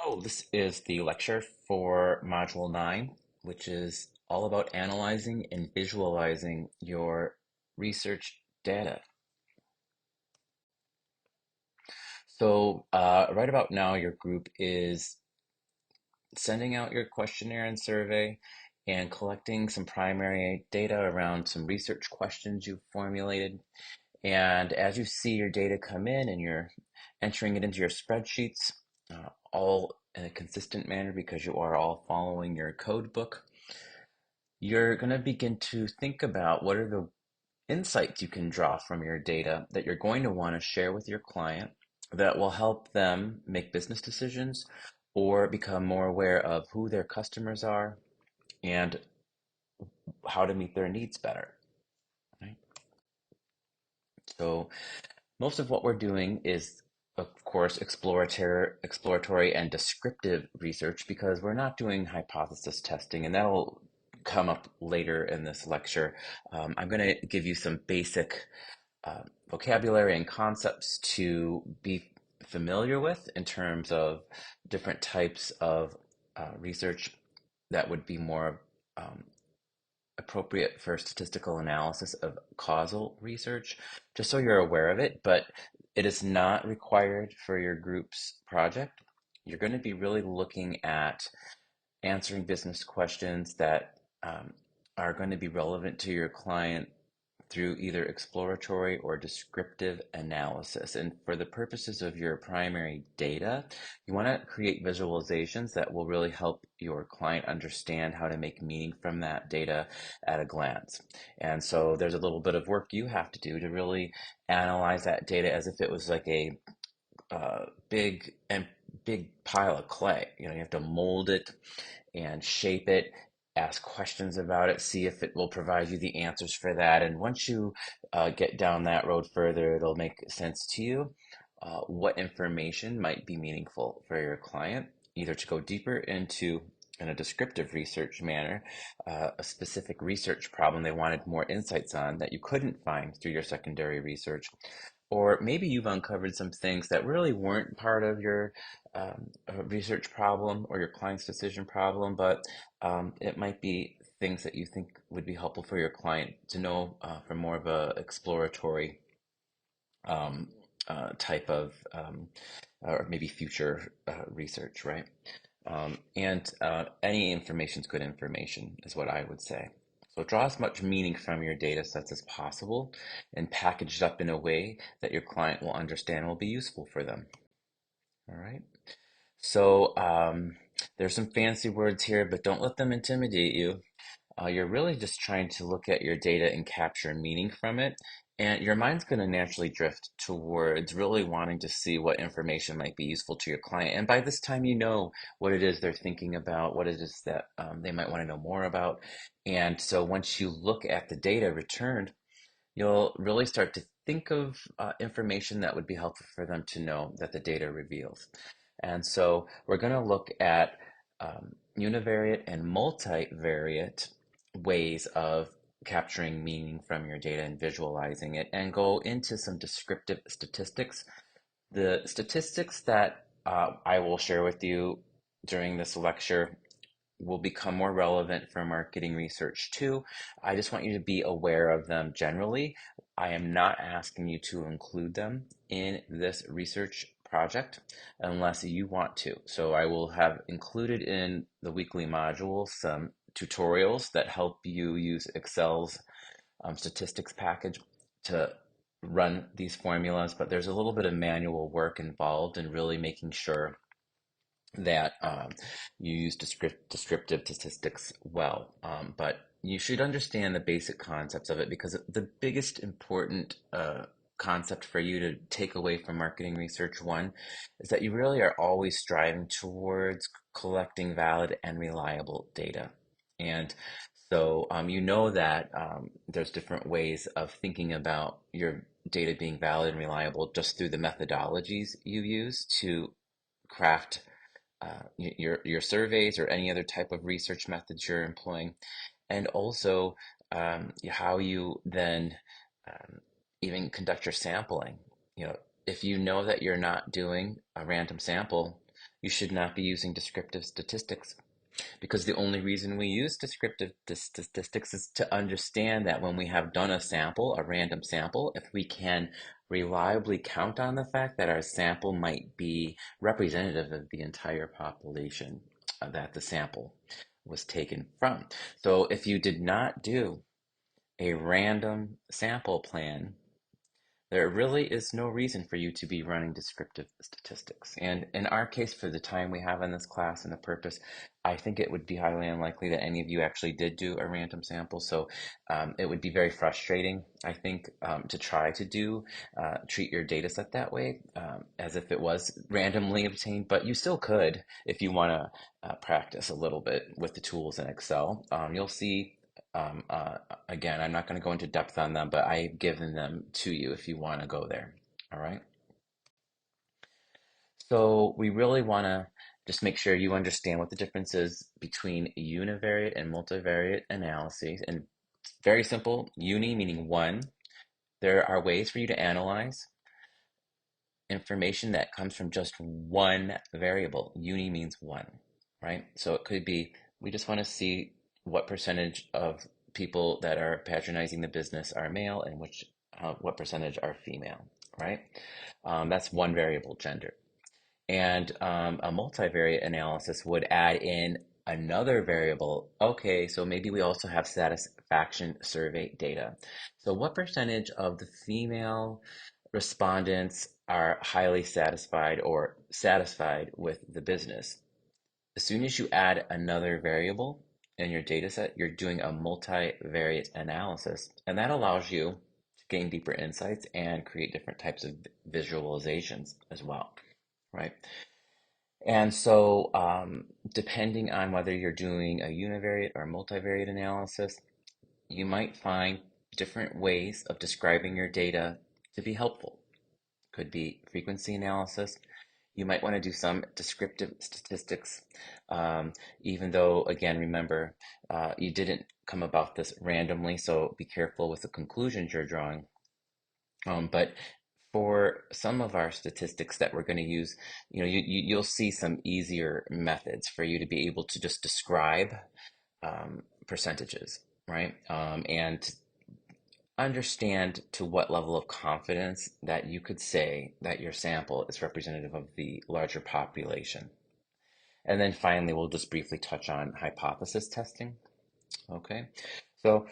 Oh, this is the lecture for Module 9, which is all about analyzing and visualizing your research data. So right about now, your group is sending out your questionnaire and survey and collecting some primary data around some research questions you've formulated. And as you see your data come in and you're entering it into your spreadsheets, all in a consistent manner because you are all following your code book, you're going to begin to think about what are the insights you can draw from your data that you're going to want to share with your client that will help them make business decisions or become more aware of who their customers are and how to meet their needs better. Right? So most of what we're doing is, of course, exploratory and descriptive research because we're not doing hypothesis testing, and that'll come up later in this lecture. I'm going to give you some basic vocabulary and concepts to be familiar with in terms of different types of research that would be more um, appropriate for statistical analysis of causal research, just so you're aware of it, but it is not required for your group's project. You're going to be really looking at answering business questions that are going to be relevant to your client through either exploratory or descriptive analysis. And for the purposes of your primary data, you want to create visualizations that will really help your client understand how to make meaning from that data at a glance. And so there's a little bit of work you have to do to really analyze that data as if it was like a big and big pile of clay. You know, you have to mold it and shape it, ask questions about it, see if it will provide you the answers for that. And once you get down that road further, it'll make sense to you what information might be meaningful for your client, either to go deeper into in a descriptive research manner, a specific research problem they wanted more insights on that you couldn't find through your secondary research, or maybe you've uncovered some things that really weren't part of your research problem or your client's decision problem, but it might be things that you think would be helpful for your client to know from more of a exploratory um, type of or maybe future research, right? And any information is good information, is what I would say. So draw as much meaning from your data sets as possible and package it up in a way that your client will understand will be useful for them. All right. So there's some fancy words here, but don't let them intimidate you. You're really just trying to look at your data and capture meaning from it. And your mind's going to naturally drift towards really wanting to see what information might be useful to your client. And by this time, you know what it is they're thinking about, what it is that they might want to know more about. And so once you look at the data returned, you'll really start to think of information that would be helpful for them to know that the data reveals. And so we're going to look at univariate and multivariate ways of capturing meaning from your data and visualizing it, and go into some descriptive statistics. The statistics that I will share with you during this lecture will become more relevant for marketing research too. I just want you to be aware of them generally. I am not asking you to include them in this research project unless you want to. So I will have included in the weekly module some tutorials that help you use Excel's statistics package to run these formulas, but there's a little bit of manual work involved in really making sure that you use descriptive statistics well. But you should understand the basic concepts of it because the biggest important concept for you to take away from marketing research one is that you really are always striving towards collecting valid and reliable data. And so you know that there's different ways of thinking about your data being valid and reliable just through the methodologies you use to craft your surveys or any other type of research methods you're employing, and also how you then um, even conduct your sampling. You know, if you know that you're not doing a random sample, You should not be using descriptive statistics, because the only reason we use descriptive statistics is to understand that when we have done a sample, a random sample, if we can reliably count on the fact that our sample might be representative of the entire population that the sample was taken from. So if you did not do a random sample plan, there really is no reason for you to be running descriptive statistics. And in our case, for the time we have in this class and the purpose, I think it would be highly unlikely that any of you actually did do a random sample. So it would be very frustrating, I think, to try to treat your data set that way, as if it was randomly obtained, but you still could if you want to practice a little bit with the tools in Excel. You'll see um, uh, again, I'm not going to go into depth on them, but I've given them to you if you want to go there. All right. So we really want to just make sure you understand what the difference is between univariate and multivariate analyses. And it's very simple. Uni meaning one. There are ways for you to analyze information that comes from just one variable. Uni means one, right? So it could be, we just want to see what percentage of people that are patronizing the business are male and what percentage are female, right? That's one variable, gender. And a multivariate analysis would add in another variable. Okay, so maybe we also have satisfaction survey data. So what percentage of the female respondents are highly satisfied or satisfied with the business? As soon as you add another variable in your data set, you're doing a multivariate analysis, and that allows you to gain deeper insights and create different types of visualizations as well, right? And so, depending on whether you're doing a univariate or multivariate analysis, you might find different ways of describing your data to be helpful. Could be frequency analysis. You might want to do some descriptive statistics, even though, again, remember, you didn't come about this randomly, so be careful with the conclusions you're drawing. But for some of our statistics that we're going to use, you'll see some easier methods for you to be able to just describe percentages, right? And understand to what level of confidence that you could say that your sample is representative of the larger population. And then finally, we'll just briefly touch on hypothesis testing. Okay, so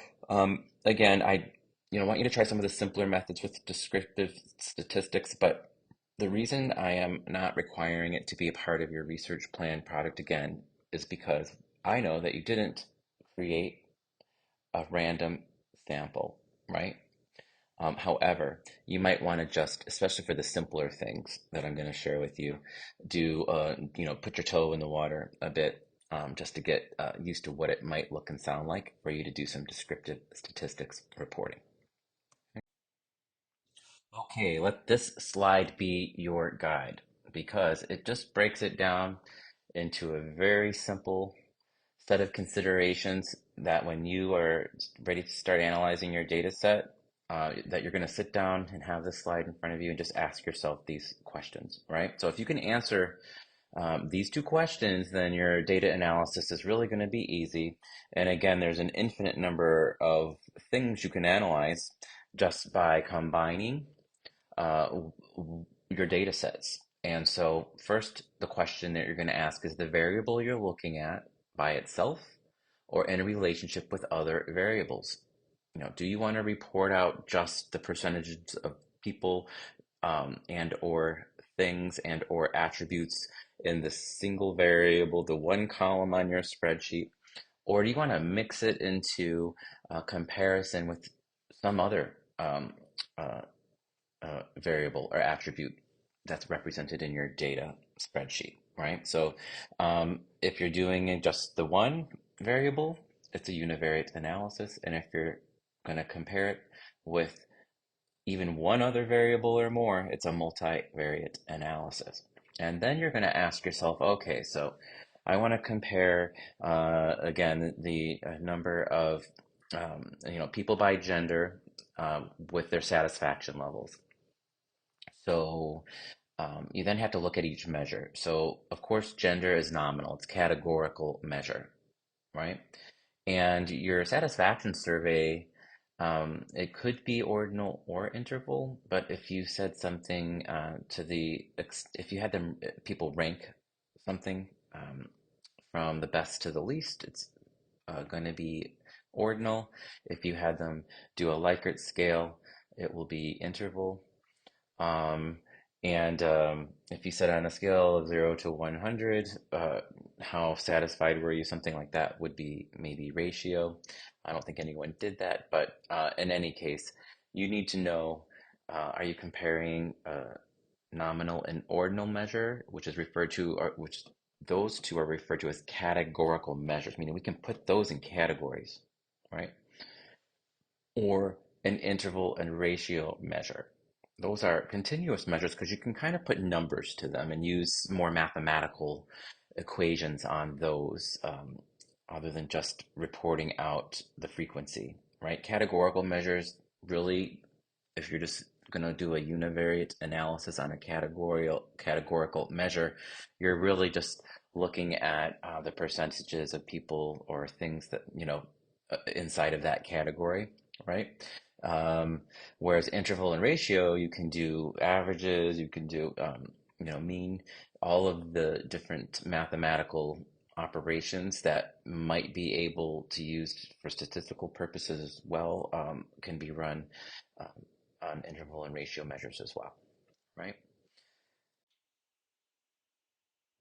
again, I want you to try some of the simpler methods with descriptive statistics, but the reason I am not requiring it to be a part of your research plan product again is because I know that you didn't create a random sample, right? However, you might want to just, especially for the simpler things that I'm going to share with you, put your toe in the water a bit, just to get used to what it might look and sound like for you to do some descriptive statistics reporting. Okay, let this slide be your guide because it just breaks it down into a very simple set of considerations that when you are ready to start analyzing your data set, that you're going to sit down and have this slide in front of you and just ask yourself these questions, right? So if you can answer these two questions, then your data analysis is really going to be easy. And again, there's an infinite number of things you can analyze just by combining uh, your data sets. And so first, the question that you're going to ask is the variable you're looking at by itself or in a relationship with other variables. Do you want to report out just the percentages of people and or things and or attributes in the single variable, the one column on your spreadsheet? Or do you want to mix it into a comparison with some other uh, variable or attribute that's represented in your data spreadsheet, right? So if you're doing just the one variable, it's a univariate analysis. And if you're going to compare it with even one other variable or more, it's a multivariate analysis. And then you're going to ask yourself, okay, so I want to compare, again, the number of people by gender with their satisfaction levels. So You then have to look at each measure. So, of course, gender is nominal, it's categorical measure, right? And your satisfaction survey, it could be ordinal or interval, but if you said something if you had them people rank something from the best to the least, it's going to be ordinal. If you had them do a Likert scale, it will be interval. Um, and if you said on a scale of 0 to 100, how satisfied were you? Something like that would be maybe ratio. I don't think anyone did that, but in any case, you need to know, are you comparing nominal and ordinal measure, which is referred to, or which those two are referred to as categorical measures, meaning we can put those in categories, right? Or an interval and ratio measure. Those are continuous measures because you can kind of put numbers to them and use more mathematical equations on those other than just reporting out the frequency, right? Categorical measures really, if you're just going to do a univariate analysis on a categorical measure, you're really just looking at the percentages of people or things that, inside of that category, right? Um, Whereas interval and ratio, you can do averages, you can do, mean, all of the different mathematical operations that might be able to use for statistical purposes as well can be run um, on interval and ratio measures as well, right?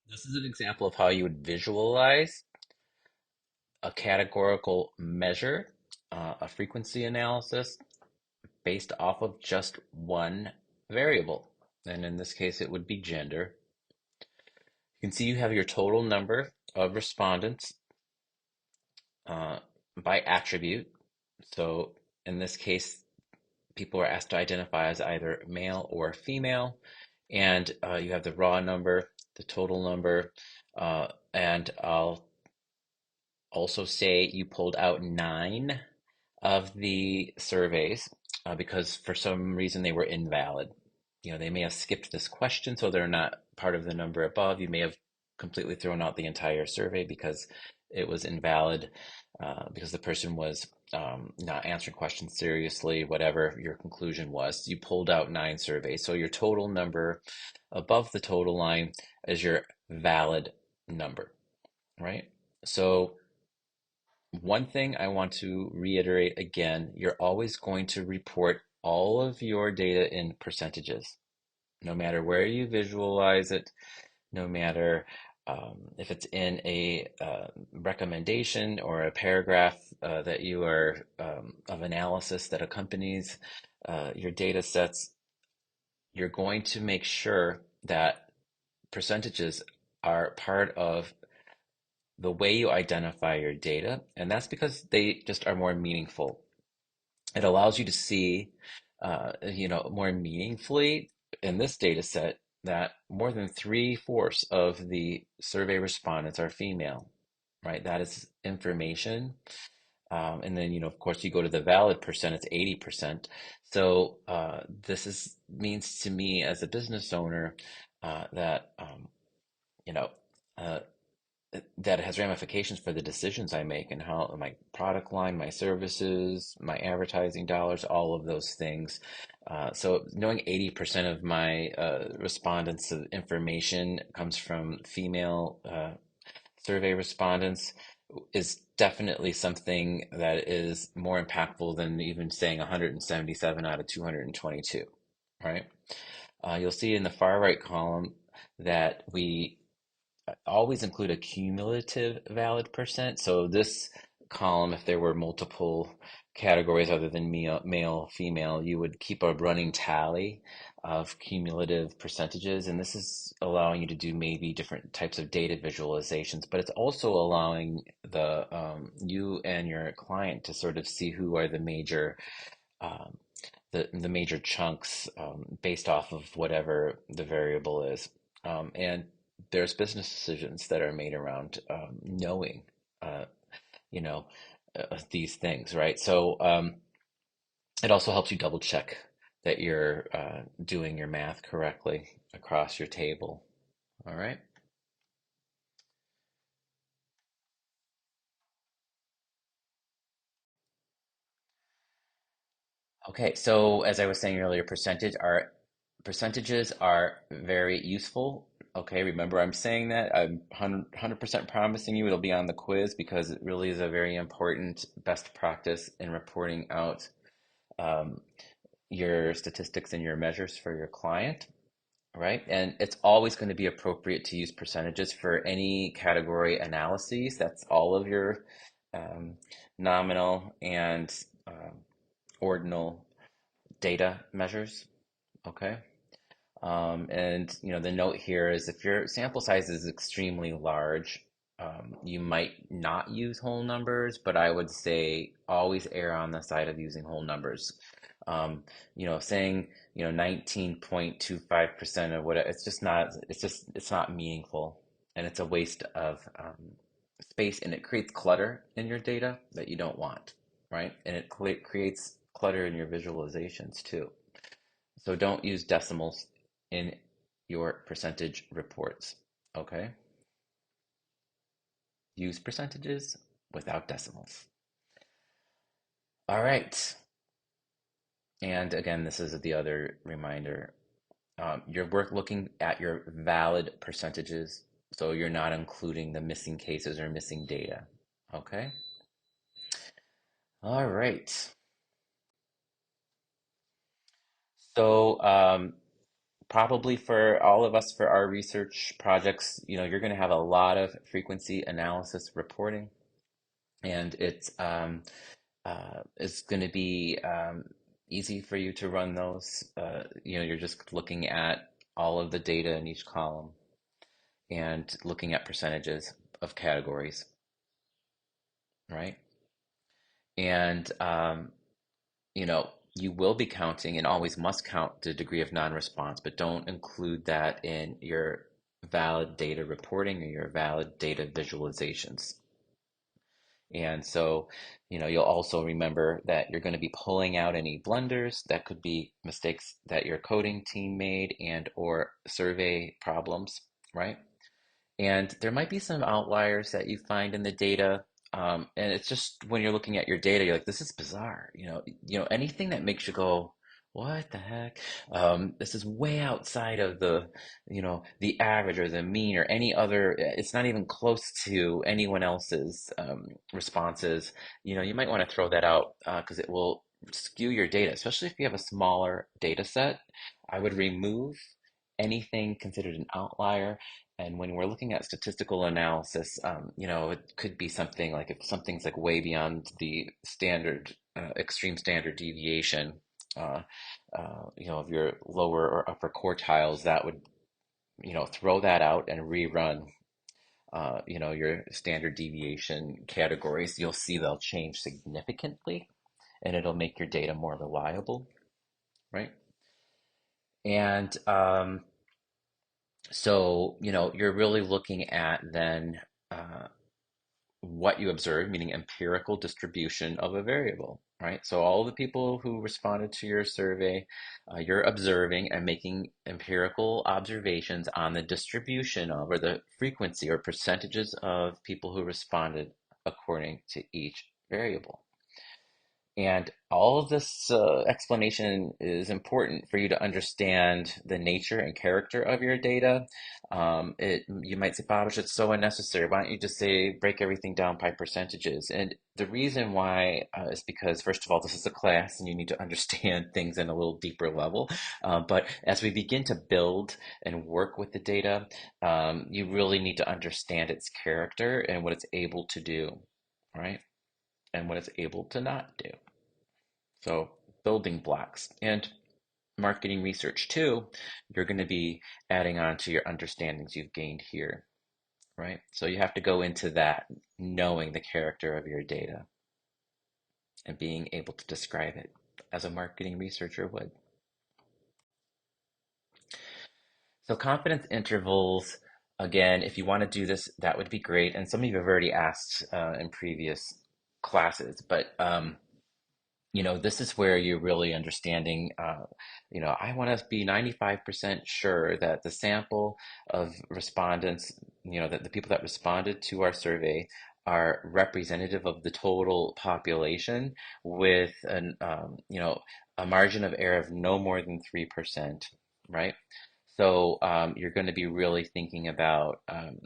This is an example of how you would visualize a categorical measure, a frequency analysis based off of just one variable. And in this case, it would be gender. You can see you have your total number of respondents uh, by attribute. So in this case, people are asked to identify as either male or female, and you have the raw number, the total number, and I'll also say you pulled out 9 of the surveys because for some reason they were invalid. They may have skipped this question, so they're not part of the number above. You may have completely thrown out the entire survey because it was invalid, because the person was not answering questions seriously, whatever your conclusion was. You pulled out 9 surveys. So your total number above the total line is your valid number, right? So one thing I want to reiterate again, you're always going to report all of your data in percentages, no matter where you visualize it, no matter if it's in a recommendation or a paragraph that you are of analysis that accompanies your data sets, you're going to make sure that percentages are part of the way you identify your data, and that's because they just are more meaningful. It allows you to see, more meaningfully in this data set that more than three-fourths of the survey respondents are female, right? That is information. And then, of course, you go to the valid percent, it's 80%. So this means to me as a business owner that, you know, uh, that has ramifications for the decisions I make and how my product line, my services, my advertising dollars, all of those things. So knowing 80% of my respondents of information comes from female survey respondents is definitely something that is more impactful than even saying 177 out of 222, right? You'll see in the far right column that we always include a cumulative valid percent. So this column, if there were multiple categories other than male, female, you would keep a running tally of cumulative percentages. And this is allowing you to do maybe different types of data visualizations, but it's also allowing you and your client to sort of see who are um, the major chunks based off of whatever the variable is. And there's business decisions that are made around knowing, uh, you know, these things, right? So it also helps you double check that you're doing your math correctly. across your table. All right. Okay, so as I was saying earlier, percentages are very useful. Okay, remember I'm saying that I'm 100% promising you it'll be on the quiz because it really is a very important best practice in reporting out um, your statistics and your measures for your client, right? And it's always going to be appropriate to use percentages for any category analyses. That's all of your um, nominal and ordinal data measures. Okay. And the note here is if your sample size is extremely large, you might not use whole numbers, but I would say always err on the side of using whole numbers. Saying 19.25% of what it's not meaningful, and it's a waste of space, and it creates clutter in your data that you don't want, right? And it creates clutter in your visualizations too. So don't use decimals in your percentage reports, okay? Use percentages without decimals. All right. And again, this is the other reminder. You're looking at your valid percentages, so you're not including the missing cases or missing data, okay? All right. So probably for all of us for our research projects, you're going to have a lot of frequency analysis reporting, and it's going to be easy for you to run those. You're just looking at all of the data in each column and looking at percentages of categories, right? And you will be counting and always must count the degree of non-response, but don't include that in your valid data reporting or your valid data visualizations. And so, you'll also remember that you're going to be pulling out any blunders that could be mistakes that your coding team made and or survey problems, right? And there might be some outliers that you find in the data. And it's just when you're looking at your data, you're like, this is bizarre. Anything that makes you go, what the heck? This is way outside of the average or the mean or any other. It's not even close to anyone else's responses. You might want to throw that out because it will skew your data, especially if you have a smaller data set. I would remove anything considered an outlier, and when we're looking at statistical analysis, it could be something like if something's like way beyond the standard, extreme standard deviation, uh, of your lower or upper quartiles, that would, throw that out and rerun, your standard deviation categories. You'll see they'll change significantly and it'll make your data more reliable, right? And so, you're really looking at then what you observe, meaning empirical distribution of a variable, right? So all the people who responded to your survey, you're observing and making empirical observations on the distribution of, or the frequency or percentages of people who responded according to each variable. And all of this explanation is important for you to understand the nature and character of your data. You might say, Bob, it's so unnecessary. Why don't you just say break everything down by percentages? And the reason why is because, first of all, this is a class and you need to understand things in a little deeper level. But as we begin to build and work with the data, you really need to understand its character and what it's able to do, right? And what it's able to not do. So building blocks and marketing research too, you're going to be adding on to your understandings you've gained here, right? So you have to go into that knowing the character of your data and being able to describe it as a marketing researcher would. So confidence intervals, again, if you want to do this, that would be great. And some of you have already asked in previous classes, but this is where you're really understanding, I want to be 95% sure that the sample of respondents, that the people that responded to our survey are representative of the total population with a margin of error of no more than 3%, right? So you're going to be really thinking about um,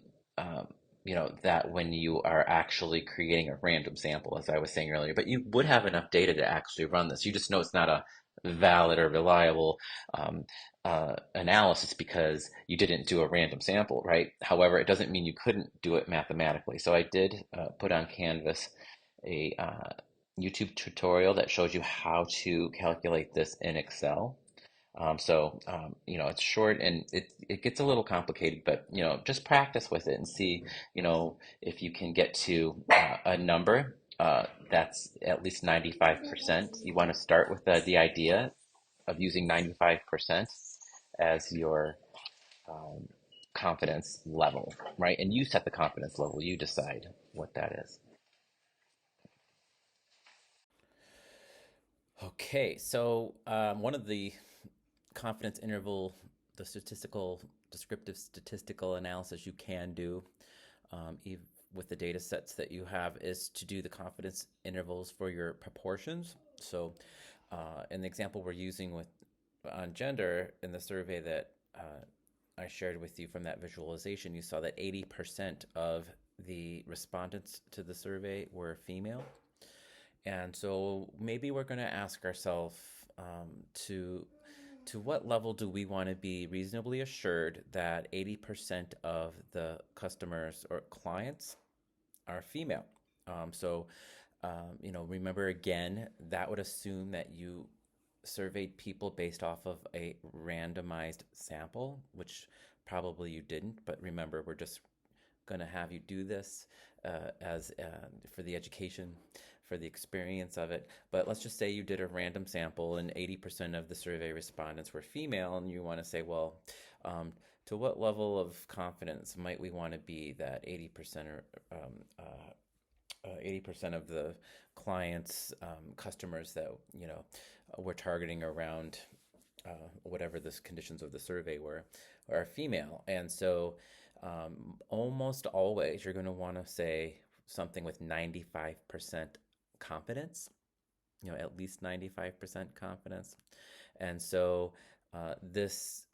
that when you are actually creating a random sample, as I was saying earlier, but you would have enough data to actually run this. You just know it's not a valid or reliable um, analysis because you didn't do a random sample, right? However, it doesn't mean you couldn't do it mathematically. So I did put on Canvas a YouTube tutorial that shows you how to calculate this in Excel. It's short and it gets a little complicated, but just practice with it and see, if you can get to a number that's at least 95%. You want to start with the idea of using 95% as your um, confidence level, right? And you set the confidence level, you decide what that is. Okay, so one of the confidence interval, the descriptive statistical analysis you can do with the data sets that you have is to do the confidence intervals for your proportions. So, in the example we're using with on gender in the survey that I shared with you from that visualization, you saw that 80% of the respondents to the survey were female. And so maybe we're going to ask ourselves to to what level do we want to be reasonably assured that 80% of the customers or clients are female? Remember again, that would assume that you surveyed people based off of a randomized sample, which probably you didn't. But remember, we're just going to have you do this as for the education, for the experience of it. But let's just say you did a random sample and 80% of the survey respondents were female, and you want to say, well, to what level of confidence might we want to be that 80% or 80% of the clients, customers that we're targeting around whatever the conditions of the survey were, are female. And so almost always you're going to want to say something with 95% confidence, at least 95% confidence. And so this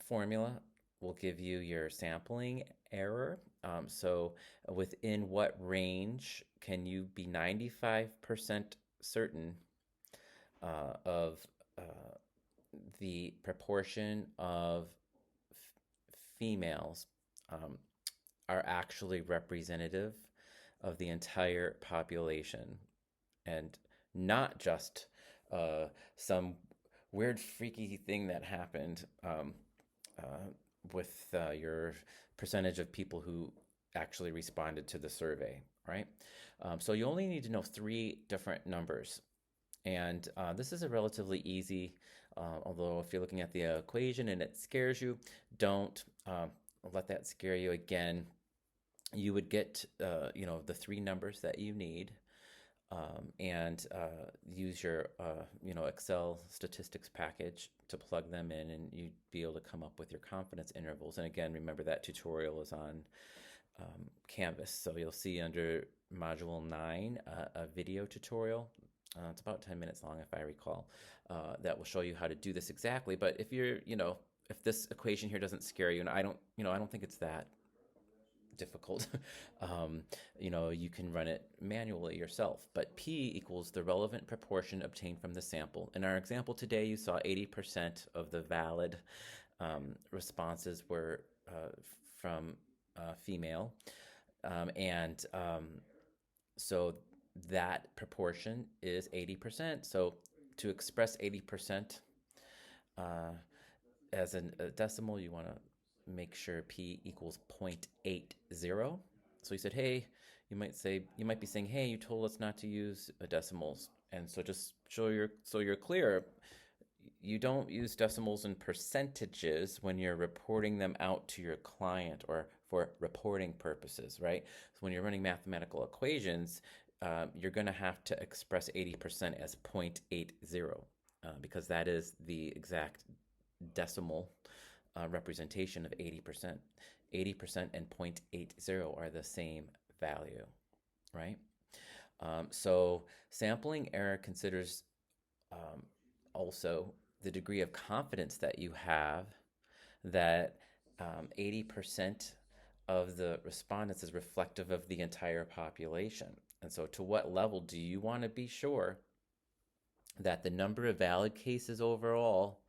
formula will give you your sampling error. So within what range can you be 95% certain of the proportion of females um, are actually representative of the entire population and not just some weird, freaky thing that happened uh, with your percentage of people who actually responded to the survey, right? So you only need to know three different numbers. And this is a relatively easy, although if you're looking at the equation and it scares you, don't let that scare you. Again, you would get, the three numbers that you need and use your, Excel statistics package to plug them in, and you'd be able to come up with your confidence intervals. And again, remember that tutorial is on Canvas. So you'll see under Module 9 a video tutorial. It's about 10 minutes long, if I recall, that will show you how to do this exactly. But if if this equation here doesn't scare you, and I don't think it's that difficult, you can run it manually yourself. But P equals the relevant proportion obtained from the sample. In our example today, you saw 80% of the valid responses were from female. And so that proportion is 80%. So to express 80% uh, as a decimal, you want to make sure P equals 0.80. So you said, hey, you might be saying, hey, you told us not to use decimals. And so just so you're clear, you don't use decimals and percentages when you're reporting them out to your client or for reporting purposes, right? So when you're running mathematical equations, you're going to have to express 80% as 0.80 because that is the exact decimal representation of 80%. 80% and 0.80 are the same value, right? So sampling error considers um, also the degree of confidence that you have that 80% of the respondents is reflective of the entire population. And so, to what level do you want to be sure that the number of valid cases overall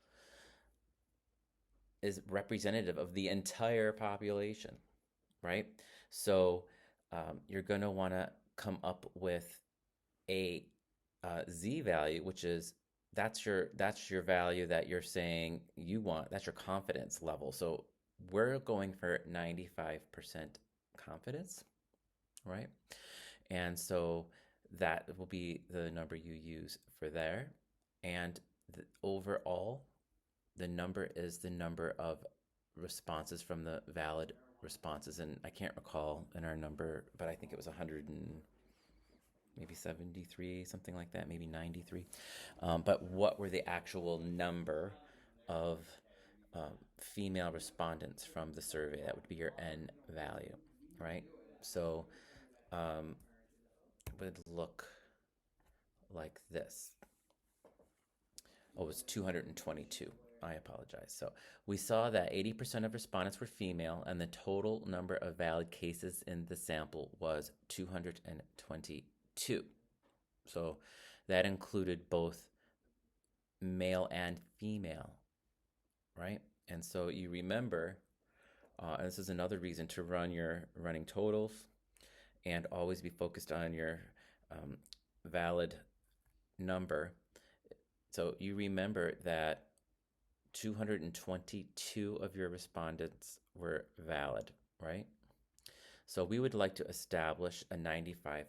is representative of the entire population, right? So, you're going to want to come up with a z value, which is that's your value that you're saying you want. That's your confidence level. So we're going for 95% confidence, right? And so that will be the number you use for there. And overall, the number is the number of responses from the valid responses. And I can't recall in our number, but I think it was 100 and maybe 73, something like that, maybe 93. But what were the actual number of female respondents from the survey? That would be your N value, right? So it would look like this. Oh, it was 222. I apologize. So we saw that 80% of respondents were female, and the total number of valid cases in the sample was 222. So that included both male and female, right? And so you remember, and this is another reason to run your running totals and always be focused on your valid number. So you remember that 222 of your respondents were valid, right? So we would like to establish a 95%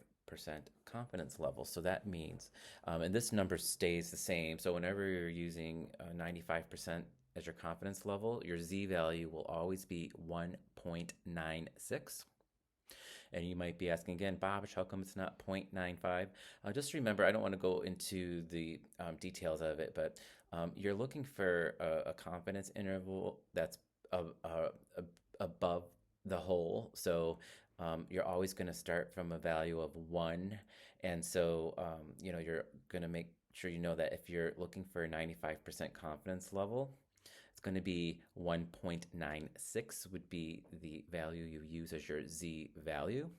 confidence level. So that means, and this number stays the same. So whenever you're using 95% as your confidence level, your Z value will always be 1.96. And you might be asking again, Bob, how come it's not 0.95? Just remember, I don't want to go into the details of it, but you're looking for a confidence interval that's above the whole. So you're always going to start from a value of 1. And so, you're going to make sure you know that if you're looking for a 95% confidence level, it's going to be 1.96 would be the value you use as your Z value.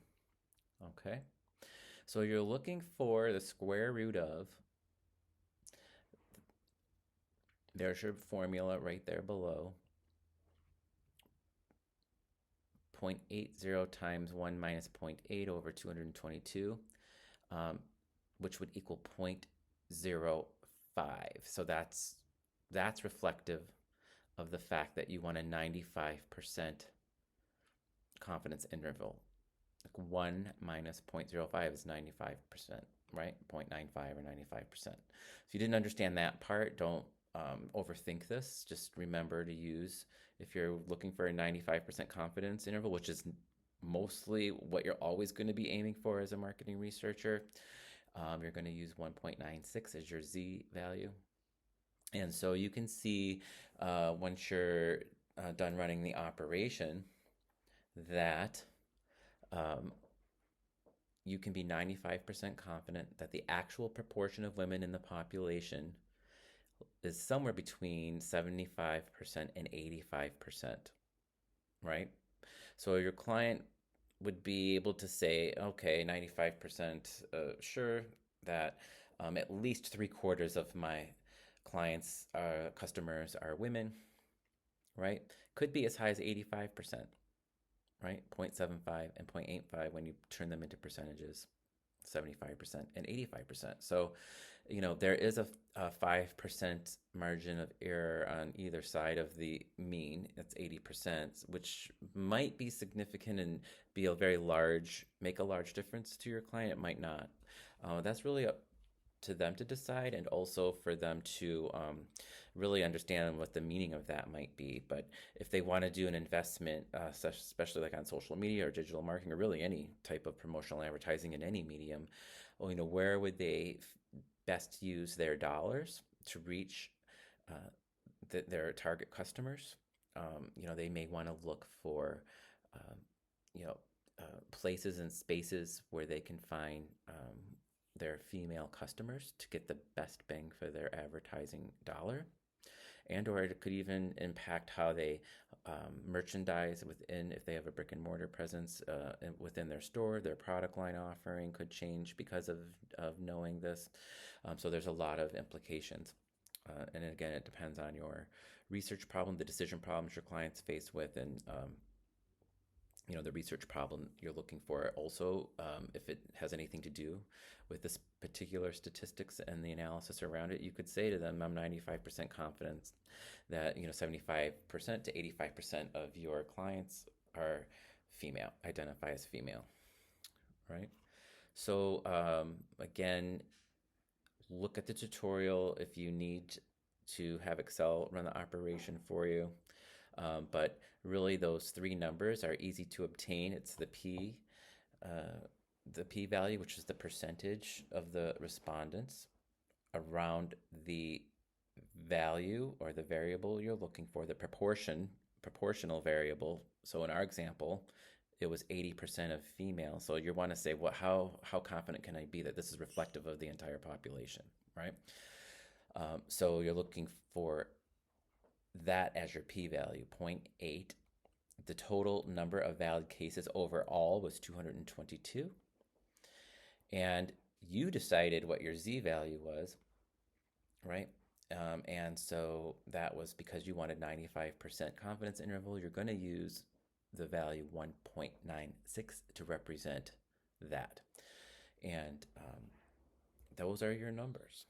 Okay. So you're looking for the square root of, there's your formula right there below, 0.80 times 1 minus 0.8 over 222, which would equal 0.05. So that's reflective of the fact that you want a 95% confidence interval. Like 1 minus 0.05 is 95%, right? 0.95 or 95%. If you didn't understand that part, don't overthink this. Just remember to use, if you're looking for a 95% confidence interval, which is mostly what you're always going to be aiming for as a marketing researcher, you're going to use 1.96 as your Z value. And so you can see once you're done running the operation that you can be 95% confident that the actual proportion of women in the population is somewhere between 75% and 85%, right? So your client would be able to say, okay, 95% sure that at least 3/4 of my clients, customers are women, right? Could be as high as 85%, right? 0.75 and 0.85 when you turn them into percentages, 75% and 85%. So, there is a 5% margin of error on either side of the mean. That's 80%, which might be significant and make a large difference to your client. It might not. That's really up to them to decide, and also for them to really understand what the meaning of that might be. But if they want to do an investment, especially like on social media or digital marketing or really any type of promotional advertising in any medium, well, where would they best use their dollars to reach uh, their target customers? They may want to look for, um, you know, places and spaces where they can find their female customers to get the best bang for their advertising dollar. And or it could even impact how they merchandise within, if they have a brick and mortar presence within their store. Their product line offering could change because of knowing this. So there's a lot of implications. And again, it depends on your research problem, the decision problems your clients face with, and the research problem you're looking for. Also, if it has anything to do with this particular statistics and the analysis around it, you could say to them, I'm 95% confident that 75% to 85% of your clients are female, identify as female, right? So again, look at the tutorial if you need to have Excel run the operation for you. But really, those three numbers are easy to obtain. It's the p value, which is the percentage of the respondents around the value or the variable you're looking for, the proportional variable. So in our example, it was 80% of female. So you want to say, well, how confident can I be that this is reflective of the entire population, right? So you're looking for that as your p-value, 0.8. The total number of valid cases overall was 222. And you decided what your z-value was, right? And so that was because you wanted 95% confidence interval. You're going to use the value 1.96 to represent that. And those are your numbers.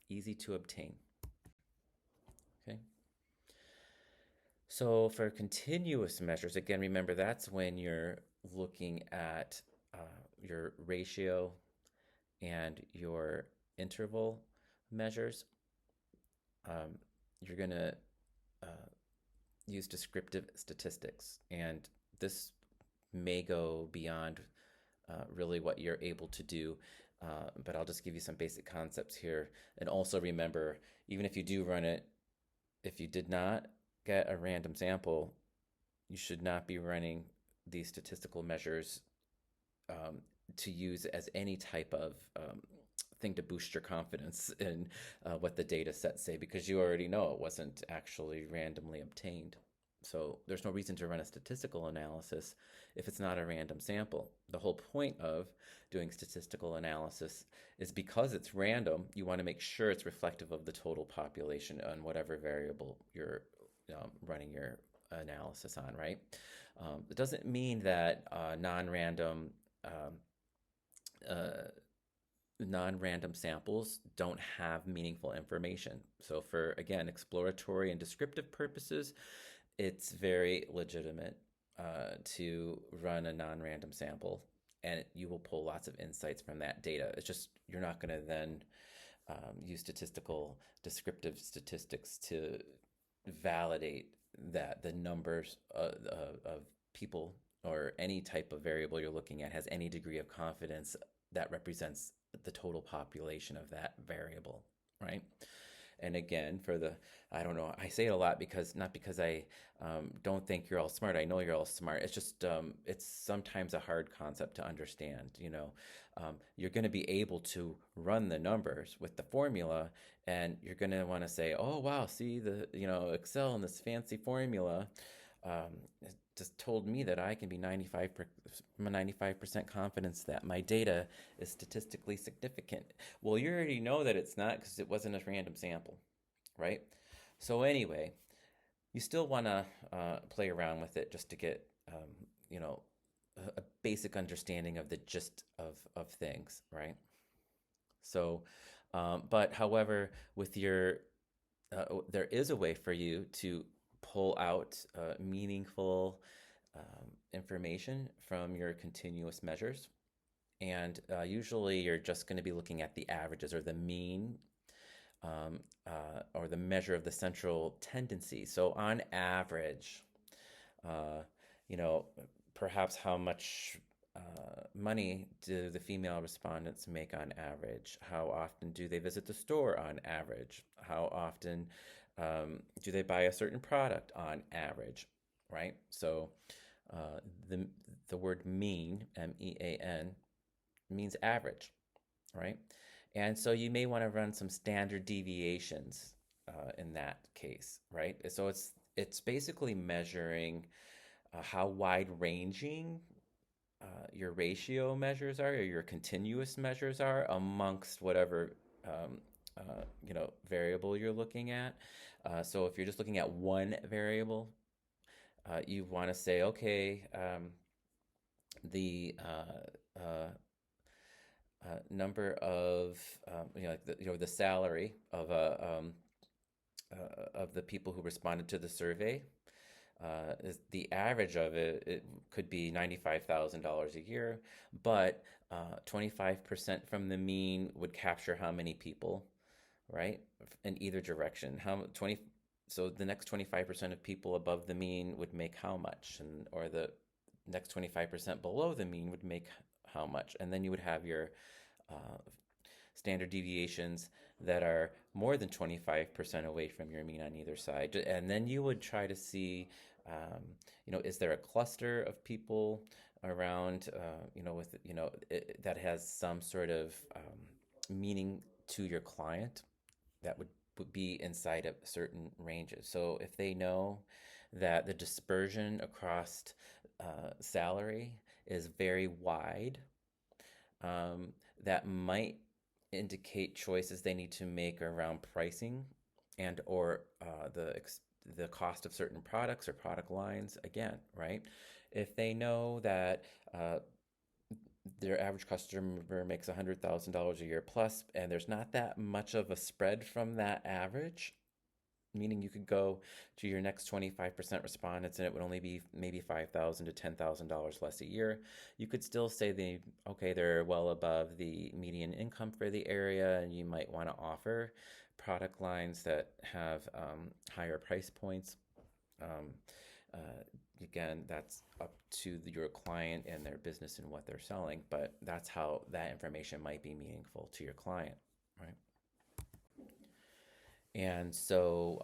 Easy to obtain. Okay. So for continuous measures, again, remember that's when you're looking at your ratio and your interval measures. You're going to use descriptive statistics, and this may go beyond really what you're able to do, but I'll just give you some basic concepts here. And also remember, even if you do run it, if you did not get a random sample, you should not be running these statistical measures to use as any type of thing to boost your confidence in what the data sets say, because you already know it wasn't actually randomly obtained. So there's no reason to run a statistical analysis if it's not a random sample. The whole point of doing statistical analysis is because it's random, you want to make sure it's reflective of the total population on whatever variable you're running your analysis on, right? It doesn't mean that non-random samples don't have meaningful information. So for, again, exploratory and descriptive purposes, it's very legitimate to run a non-random sample, and you will pull lots of insights from that data. It's just you're not going to then use descriptive statistics to validate that the numbers of people or any type of variable you're looking at has any degree of confidence that represents the total population of that variable, right? And again, I don't know, I say it a lot not because I don't think you're all smart. I know you're all smart. It's just, it's sometimes a hard concept to understand. You're going to be able to run the numbers with the formula, and you're going to want to say, oh, wow, see Excel and this fancy formula just told me that I can be 95% confidence that my data is statistically significant. Well, you already know that it's not because it wasn't a random sample, right? So anyway, you still want to play around with it just to get, a basic understanding of the gist of things, right? So, but however, there is a way for you to pull out meaningful information from your continuous measures. And usually you're just going to be looking at the averages or the mean, or the measure of the central tendency. So on average, uh, you know, perhaps how much money do the female respondents make on average? How often do they visit the store on average? How often do they buy a certain product on average? Right? So uh, the the word mean, MEAN, means average, right? And so you may want to run some standard deviations in that case, right? So it's basically measuring how wide ranging your ratio measures are, or your continuous measures are amongst whatever variable you're looking at. So if you're just looking at one variable, you want to say, okay, the number of like the salary of the people who responded to the survey, is the average of it could be $95,000 a year, but 25% from the mean would capture how many people, right? In either direction. How 20 So the next 25% of people above the mean would make how much, and or the next 25% below the mean would make how much, and then you would have your uh, standard deviations that are more than 25% away from your mean on either side. And then you would try to see, is there a cluster of people around, that has some sort of meaning to your client that would be inside of certain ranges. So if they know that the dispersion across salary is very wide, um, that might indicate choices they need to make around pricing and or the cost of certain products or product lines again, right? If they know that their average customer makes $100,000 a year plus, and there's not that much of a spread from that average, meaning you could go to your next 25% respondents and it would only be maybe $5,000 to $10,000 less a year. You could still say they're well above the median income for the area, and you might want to offer product lines that have higher price points. Um, Again, that's up to your client and their business and what they're selling, but that's how that information might be meaningful to your client, right? And so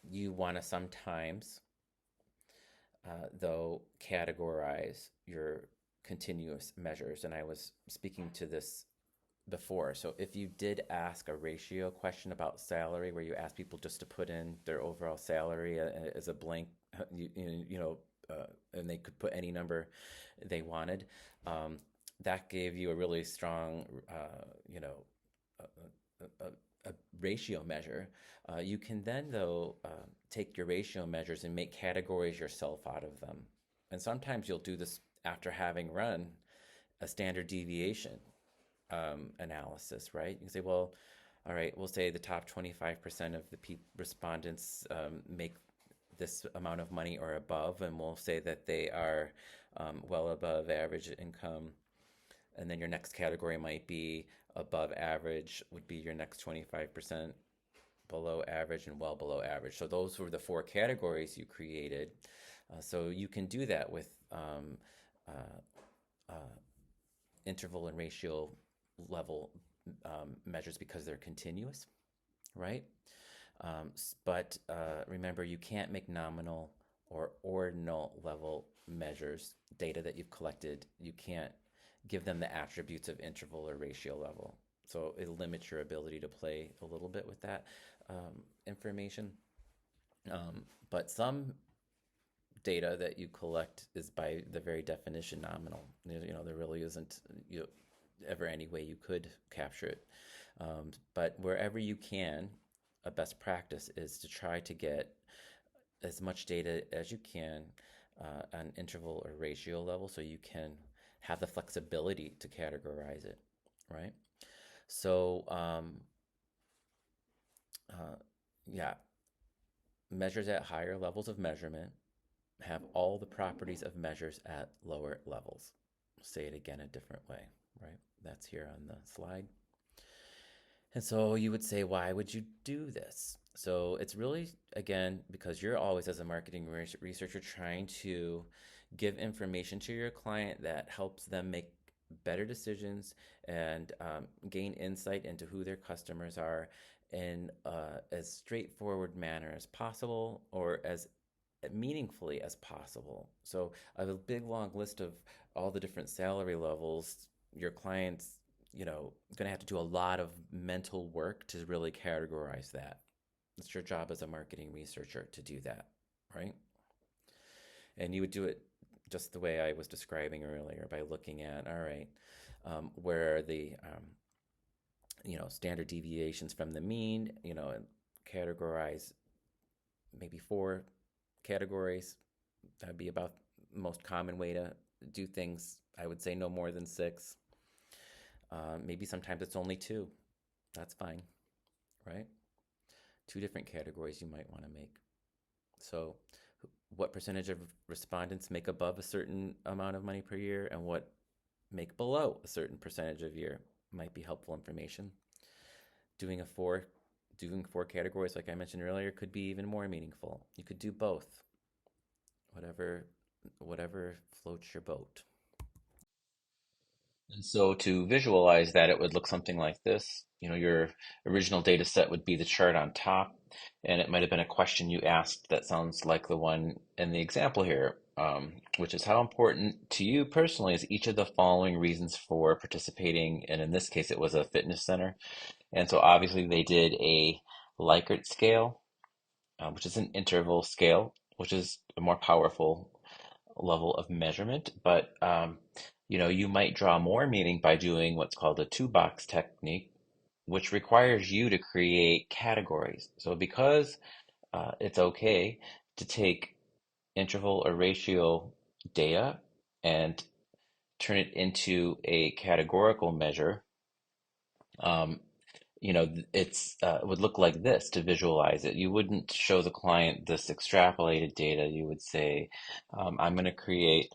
you want to sometimes, though, categorize your continuous measures. And I was speaking to this before. So if you did ask a ratio question about salary, where you ask people just to put in their overall salary as a blank, and they could put any number they wanted, that gave you a really strong, a ratio measure. You can then, though, take your ratio measures and make categories yourself out of them. And sometimes you'll do this after having run a standard deviation analysis, right? You can say, well, all right, we'll say the top 25% of the respondents make this amount of money or above, and we'll say that they are well above average income. And then your next category might be above average, would be your next 25%, below average, and well below average. So those were the four categories you created. So you can do that with uh, uh, interval and ratio level measures because they're continuous, right? But remember, you can't make nominal or ordinal level measures, data that you've collected. You can't give them the attributes of interval or ratio level. So it limits your ability to play a little bit with that information. But some data that you collect is by the very definition nominal. There really isn't ever any way you could capture it. But wherever you can, a best practice is to try to get as much data as you can on interval or ratio level, so you can have the flexibility to categorize it, right? So, yeah, measures at higher levels of measurement have all the properties of measures at lower levels. I'll say it again a different way. right? That's here on the slide. And so you would say, why would you do this? So it's really, again, because you're always, as a marketing researcher, trying to give information to your client that helps them make better decisions and gain insight into who their customers are in as straightforward manner as possible or as meaningfully as possible. So I have a big long list of all the different salary levels your clients, going to have to do a lot of mental work to really categorize that. It's your job as a marketing researcher to do that, right? And you would do it just the way I was describing earlier by looking at, all right, where are the standard deviations from the mean, and categorize maybe 4 categories. That'd be about the most common way to do things. I would say no more than 6. Maybe sometimes it's only 2. That's fine, right? 2 different categories you might want to make. So, what percentage of respondents make above a certain amount of money per year and what make below a certain percentage of year might be helpful information. Doing a 4 doing 4 categories like I mentioned earlier could be even more meaningful. You could do both. Whatever floats your boat. And so to visualize that, it would look something like this. Your original data set would be the chart on top, and it might have been a question you asked that sounds like the one in the example here, which is how important to you personally is each of the following reasons for participating, and in this case, it was a fitness center. And so obviously they did a Likert scale, which is an interval scale, which is a more powerful level of measurement, but you might draw more meaning by doing what's called a two-box technique, which requires you to create categories. So because it's okay to take interval or ratio data and turn it into a categorical measure, um, it would look like this to visualize it. You wouldn't show the client this extrapolated data. You would say, I'm going to create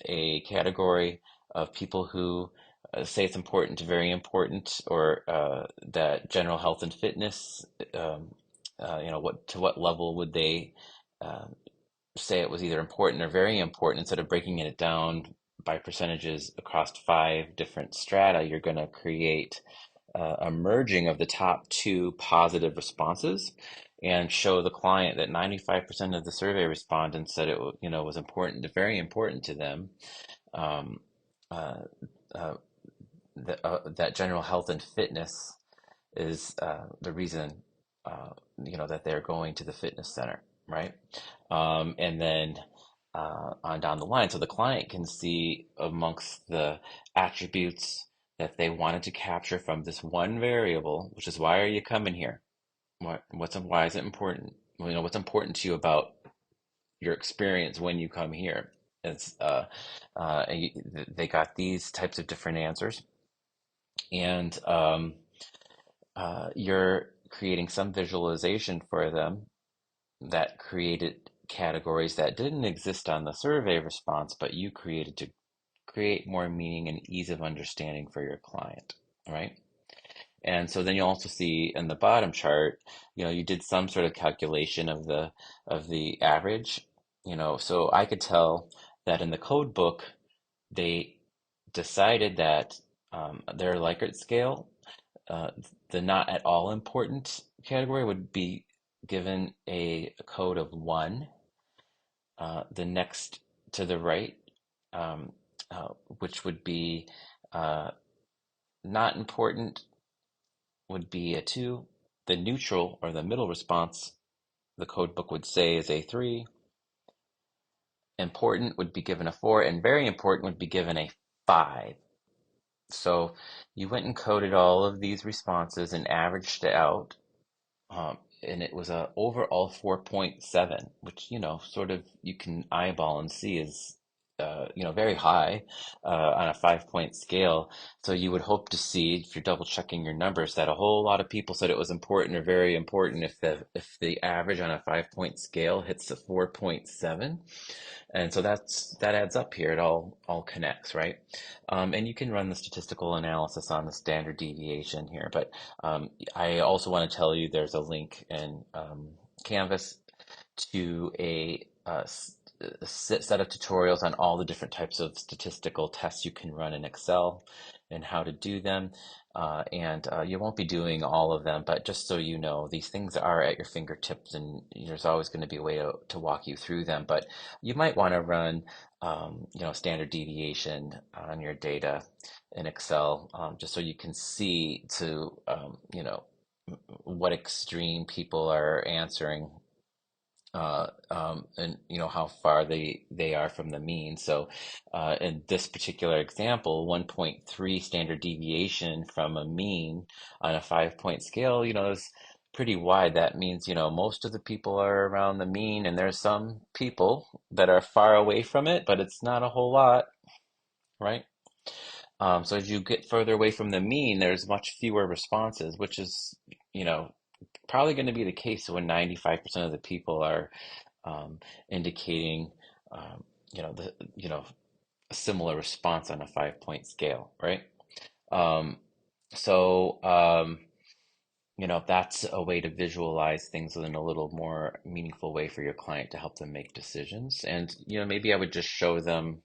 a category of people who say it's important to very important, or that general health and fitness, what level would they uh, say it was either important or very important. Instead of breaking it down by percentages across 5 different strata, you're going to create a merging of the top 2 positive responses and show the client that 95% of the survey respondents said it was important to very important to them, um, uh, uh, that general health and fitness is the reason that they're going to the fitness center, right? And then on down the line, so the client can see amongst the attributes that they wanted to capture from this one variable, which is, why are you coming here? Why is it important? Well, what's important to you about your experience when you come here? It's they got these types of different answers, and you're creating some visualization for them that created categories that didn't exist on the survey response, but you created to create more meaning and ease of understanding for your client, right? And so then you also see in the bottom chart, you did some sort of calculation of the average, so I could tell that in the code book, they decided that their Likert scale, uh, the not at all important category, would be given a code of 1. The next to the right, um, which would be uh, not important, would be a 2. The neutral or the middle response, the code book would say, is a 3. Important would be given a 4, and very important would be given a 5. So you went and coded all of these responses and averaged it out, and it was a overall 4.7, which sort of you can eyeball and see is very high on a 5 point scale. So you would hope to see, if you're double checking your numbers, that a whole lot of people said it was important or very important if the average on a 5 point scale hits a 4.7. And so that adds up here. It all connects, right? And you can run the statistical analysis on the standard deviation here. But I also want to tell you there's a link in Canvas to a set of tutorials on all the different types of statistical tests you can run in Excel and how to do them. And you won't be doing all of them, but just so you know, these things are at your fingertips, and there's always going to be a way to walk you through them. But you might want to run, standard deviation on your data in Excel, just so you can see what extreme people are answering, and how far they are from the mean. So in this particular example, 1.3 standard deviation from a mean on a 5 point scale, is pretty wide. That means, most of the people are around the mean, and there's some people that are far away from it, but it's not a whole lot, right? So as you get further away from the mean, there's much fewer responses, which is, you know, probably going to be the case when 95% of the people are indicating, um, the a similar response on a 5 point scale, right? Um, so that's a way to visualize things in a little more meaningful way for your client to help them make decisions. And maybe I would just show them,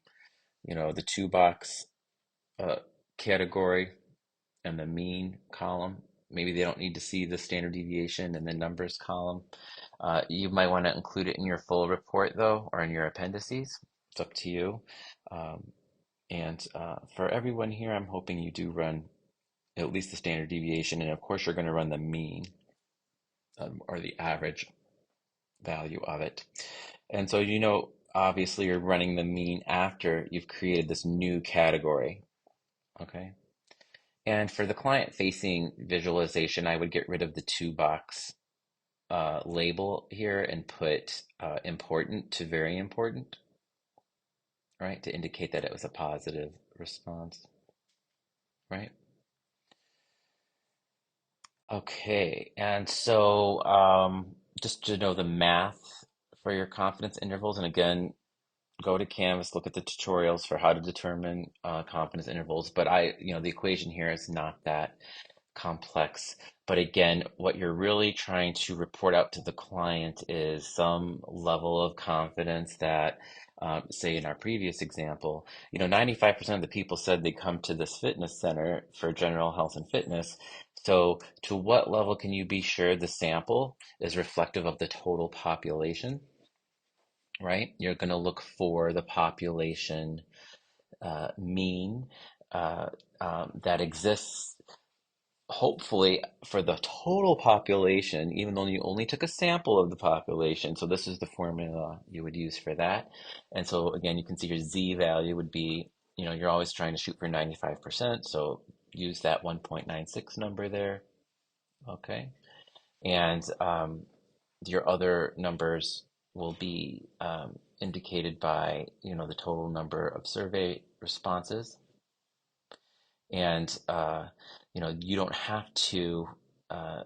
the two box uh, category and the mean column. Maybe they don't need to see the standard deviation and the numbers column. You might want to include it in your full report, though, or in your appendices. It's up to you. Um, and for everyone here, I'm hoping you do run at least the standard deviation. And of course, you're going to run the mean, or the average value of it. And so, obviously, you're running the mean after you've created this new category. Okay. And for the client facing visualization, I would get rid of the two box label here and put important to very important, right? To indicate that it was a positive response, right? Okay, and so just to know the math for your confidence intervals, and again, go to Canvas, look at the tutorials for how to determine confidence intervals. But the equation here is not that complex. But again, what you're really trying to report out to the client is some level of confidence that, say in our previous example, 95% of the people said they come to this fitness center for general health and fitness. So to what level can you be sure the sample is reflective of the total population, right? You're going to look for the population mean that exists, hopefully, for the total population, even though you only took a sample of the population. So this is the formula you would use for that. And so again, you can see your Z value would be, you're always trying to shoot for 95%. So use that 1.96 number there. Okay. And your other numbers will be indicated by, the total number of survey responses. And you don't have to uh,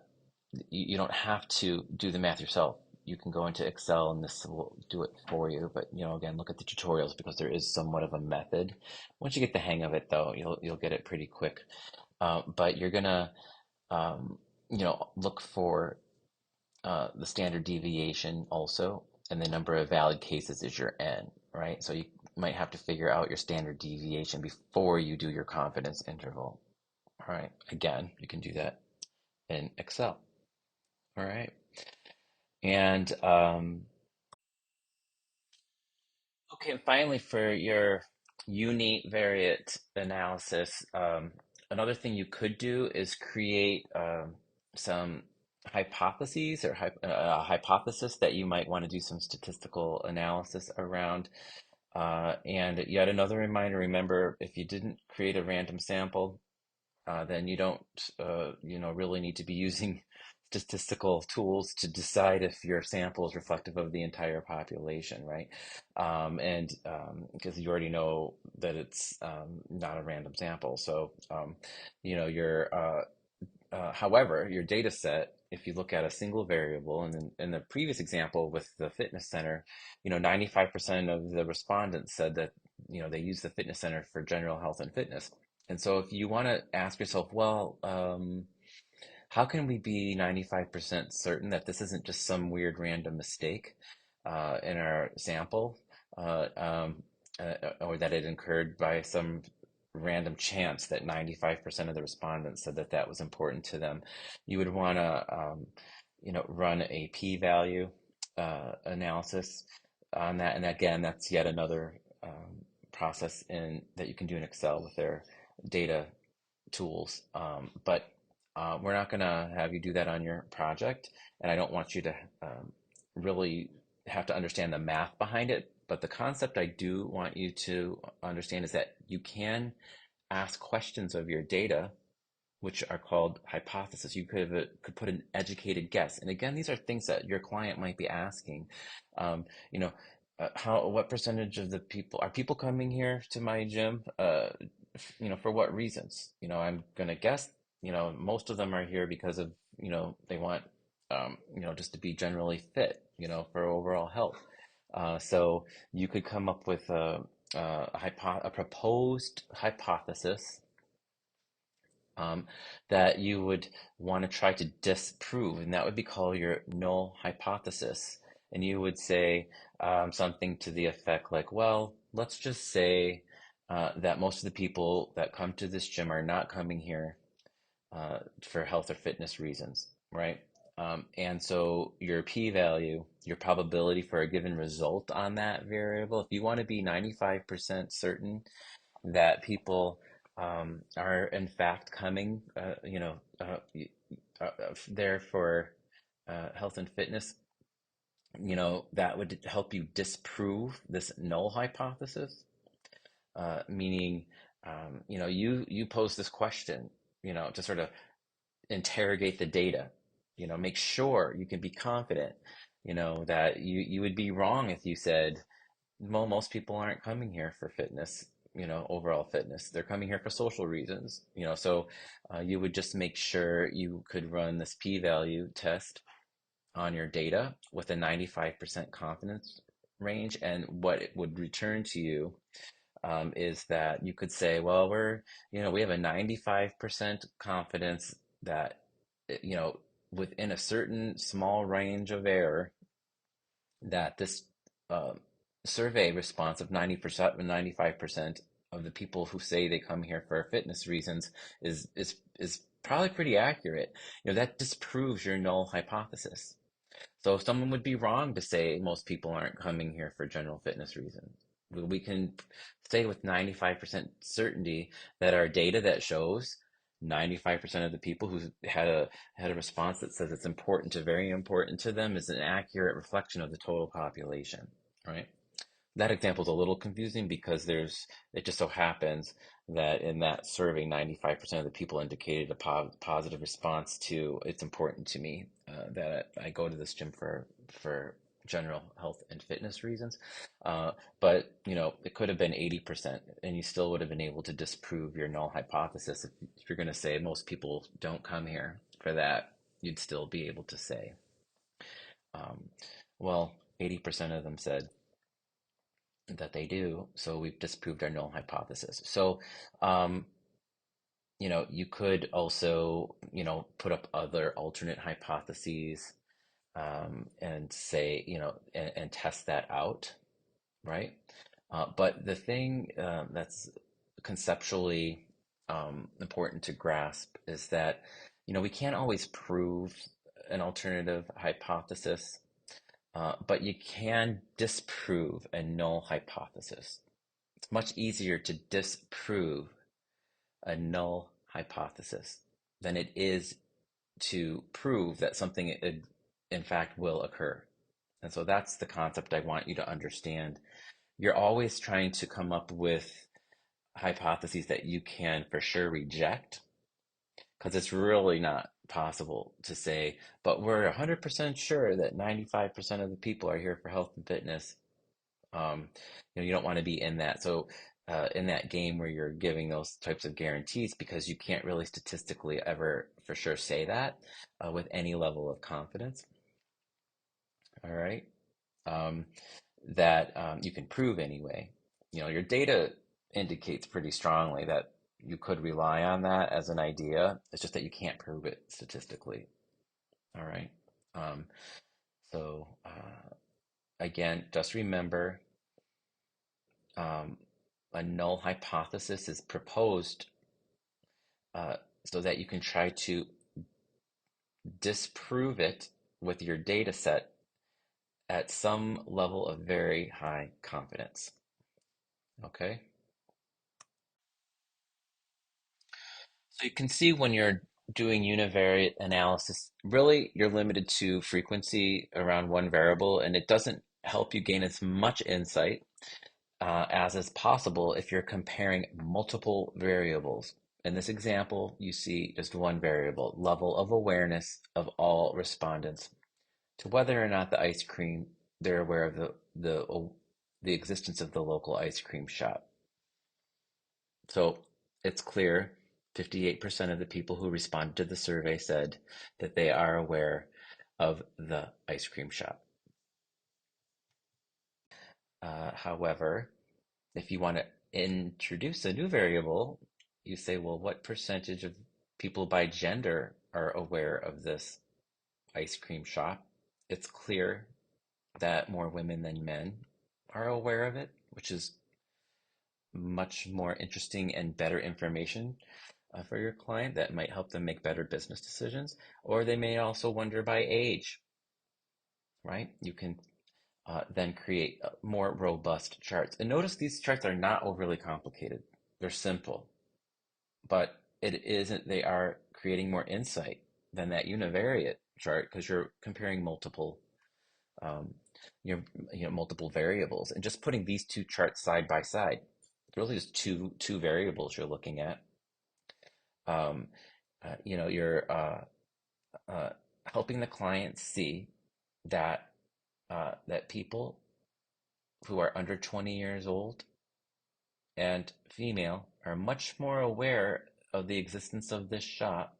you don't have to do the math yourself. You can go into Excel and this will do it for you. But again, look at the tutorials because there is somewhat of a method. Once you get the hang of it, though, you'll get it pretty quick. But you're gonna um, look for the standard deviation also, and the number of valid cases is your N, right? So you might have to figure out your standard deviation before you do your confidence interval. All right. Again, you can do that in Excel. All right. And okay, and finally, for your univariate analysis, another thing you could do is create some hypotheses or a hypothesis that you might want to do some statistical analysis around. And yet another reminder, remember, if you didn't create a random sample, then you don't, really need to be using statistical tools to decide if your sample is reflective of the entire population, right? And because you already know that it's not a random sample. So, your however, your data set, if you look at a single variable, and in the previous example with the fitness center, 95% of the respondents said that, they use the fitness center for general health and fitness. And so if you want to ask yourself, well, how can we be 95% certain that this isn't just some weird random mistake in our sample, uh, um, or that it occurred by some random chance that 95% of the respondents said that that was important to them? You would want to, run a p-value analysis on that. And again, that's yet another process in that you can do in Excel with their data tools. But we're not going to have you do that on your project, and I don't want you to really have to understand the math behind it. But the concept I do want you to understand is that you can ask questions of your data, which are called hypotheses. You could put an educated guess, and again, these are things that your client might be asking. Um, you know, what percentage of the people are people coming here to my gym? For what reasons? I'm gonna guess. Most of them are here because of they want just to be generally fit. For overall health. So you could come up with a proposed hypothesis um, that you would want to try to disprove, and that would be called your null hypothesis. And you would say something to the effect like, well, let's just say that most of the people that come to this gym are not coming here for health or fitness reasons, right? And so your p-value, your probability for a given result on that variable, if you want to be 95% certain that people are in fact coming, there for health and fitness, that would help you disprove this null hypothesis, meaning, you pose this question, to sort of interrogate the data, make sure you can be confident, that you would be wrong if you said, well, most people aren't coming here for fitness, overall fitness. They're coming here for social reasons, so you would just make sure you could run this p-value test on your data with a 95% confidence range. And what it would return to you is that you could say, well, we have a 95% confidence that, within a certain small range of error, that this uh, survey response of 90%, 95% of the people who say they come here for fitness reasons is probably pretty accurate. That disproves your null hypothesis. So someone would be wrong to say most people aren't coming here for general fitness reasons. We can say with 95% certainty that our data that shows 95% of the people who had a response that says it's important to very important to them is an accurate reflection of the total population, right? That example is a little confusing because it just so happens that in that survey, 95% of the people indicated a positive response to it's important to me that I go to this gym for general health and fitness reasons. But it could have been 80%, and you still would have been able to disprove your null hypothesis. If you're going to say most people don't come here for that, you'd still be able to say, um, well, 80% of them said that they do, so we've disproved our null hypothesis. So, um, you could also, put up other alternate hypotheses and say, and test that out, right? But the thing that's conceptually important to grasp is that, we can't always prove an alternative hypothesis, but you can disprove a null hypothesis. It's much easier to disprove a null hypothesis than it is to prove that something in fact will occur. And so that's the concept I want you to understand. You're always trying to come up with hypotheses that you can for sure reject, because it's really not possible to say, but we're 100% sure that 95% of the people are here for health and fitness. Um, you don't want to be in that. So, in that game where you're giving those types of guarantees, because you can't really statistically ever for sure say that with any level of confidence. All right. Um, that you can prove anyway. Your data indicates pretty strongly that you could rely on that as an idea. It's just that you can't prove it statistically. All right. Um, so again, just remember, um, a null hypothesis is proposed uh, so that you can try to disprove it with your data set at some level of very high confidence. Okay. So you can see when you're doing univariate analysis, really you're limited to frequency around one variable, and it doesn't help you gain as much insight as is possible if you're comparing multiple variables. In this example, you see just one variable, level of awareness of all respondents, to whether or not they're aware of the existence of the local ice cream shop. So it's clear 58% of the people who responded to the survey said that they are aware of the ice cream shop. However, if you want to introduce a new variable, you say, well, what percentage of people by gender are aware of this ice cream shop? It's clear that more women than men are aware of it, which is much more interesting and better information for your client that might help them make better business decisions. Or they may also wonder by age, right? You can then create more robust charts. And notice these charts are not overly complicated. They're simple, but they are creating more insight than that univariate chart because you're comparing um, multiple variables, and just putting these two charts side by side. It's really just two variables you're looking at. Um, you're uh, helping the client see that people who are under 20 years old and female are much more aware of the existence of this shop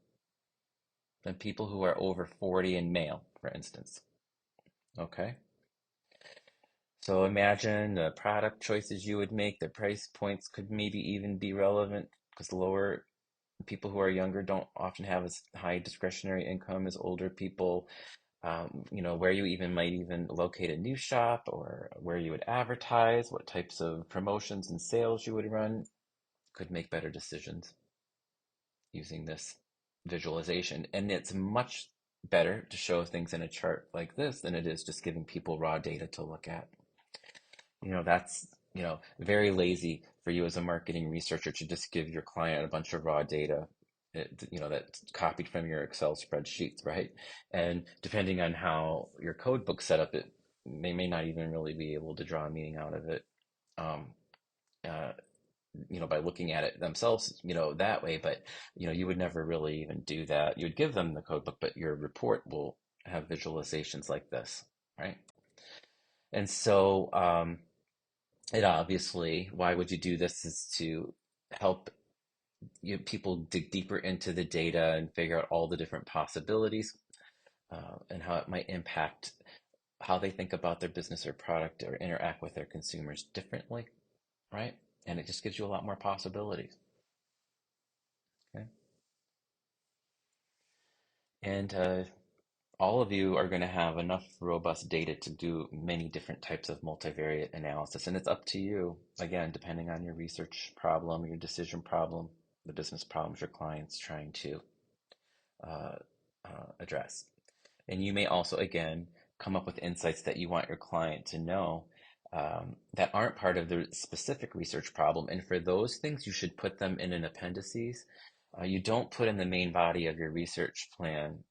than people who are over 40 and male, for instance. Okay. So imagine the product choices you would make, the price points could maybe even be relevant because lower people who are younger don't often have as high discretionary income as older people. Where you might even locate a new shop or where you would advertise, what types of promotions and sales you would run could make better decisions using this visualization. And it's much better to show things in a chart like this than it is just giving people raw data to look at. That's, very lazy for you as a marketing researcher to just give your client a bunch of raw data, that's copied from your Excel spreadsheets, right? And depending on how your code book set up, they may not even really be able to draw a meaning out of it. Um, uh, by looking at it themselves, that way, but, you would never really even do that. You would give them the code book, but your report will have visualizations like this, right? And so, it obviously, why would you do this is to help people dig deeper into the data and figure out all the different possibilities and how it might impact how they think about their business or product or interact with their consumers differently, right? And it just gives you a lot more possibilities. Okay. And all of you are going to have enough robust data to do many different types of multivariate analysis. And it's up to you, again, depending on your research problem, your decision problem, the business problems your client's trying to uh, address. And you may also, again, come up with insights that you want your client to know that aren't part of the specific research problem. And for those things, you should put them in an appendices. You don't put in the main body of your research plan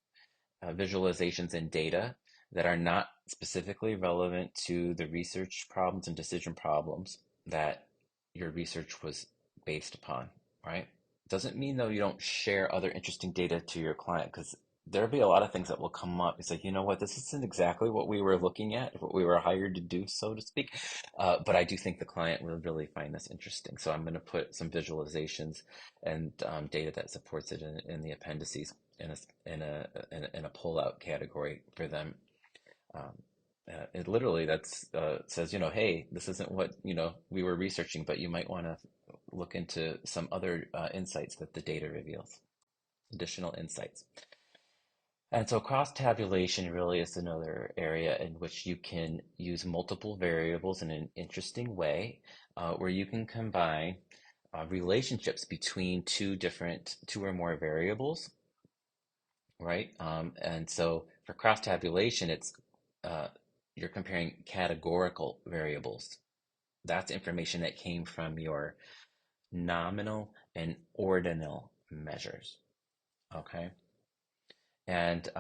visualizations and data that are not specifically relevant to the research problems and decision problems that your research was based upon, right? Doesn't mean though you don't share other interesting data to your client, because there'll be a lot of things that will come up. It's like, you know what, this isn't exactly what we were looking at, what we were hired to do, so to speak. But I do think the client will really find this interesting. So I'm going to put some visualizations and data that supports it in the appendices in a pull-out category for them. Um, it literally that's says, hey, this isn't what, we were researching, but you might want to look into some other insights that the data reveals, additional insights. And so cross-tabulation really is another area in which you can use multiple variables in an interesting way, where you can combine relationships between two or more variables, right? And so for cross-tabulation, it's uh, you're comparing categorical variables. That's information that came from your nominal and ordinal measures. Okay. And,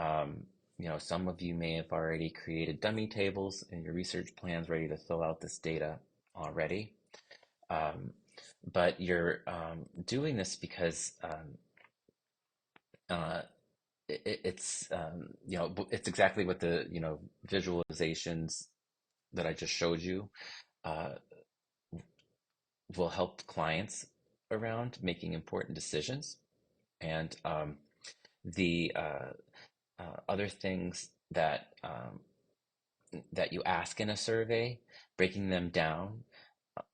some of you may have already created dummy tables in your research plans ready to fill out this data already. Um, but you're doing this because uh, it's exactly what the, visualizations that I just showed you uh, will help clients around making important decisions. And the other things that you ask in a survey, breaking them down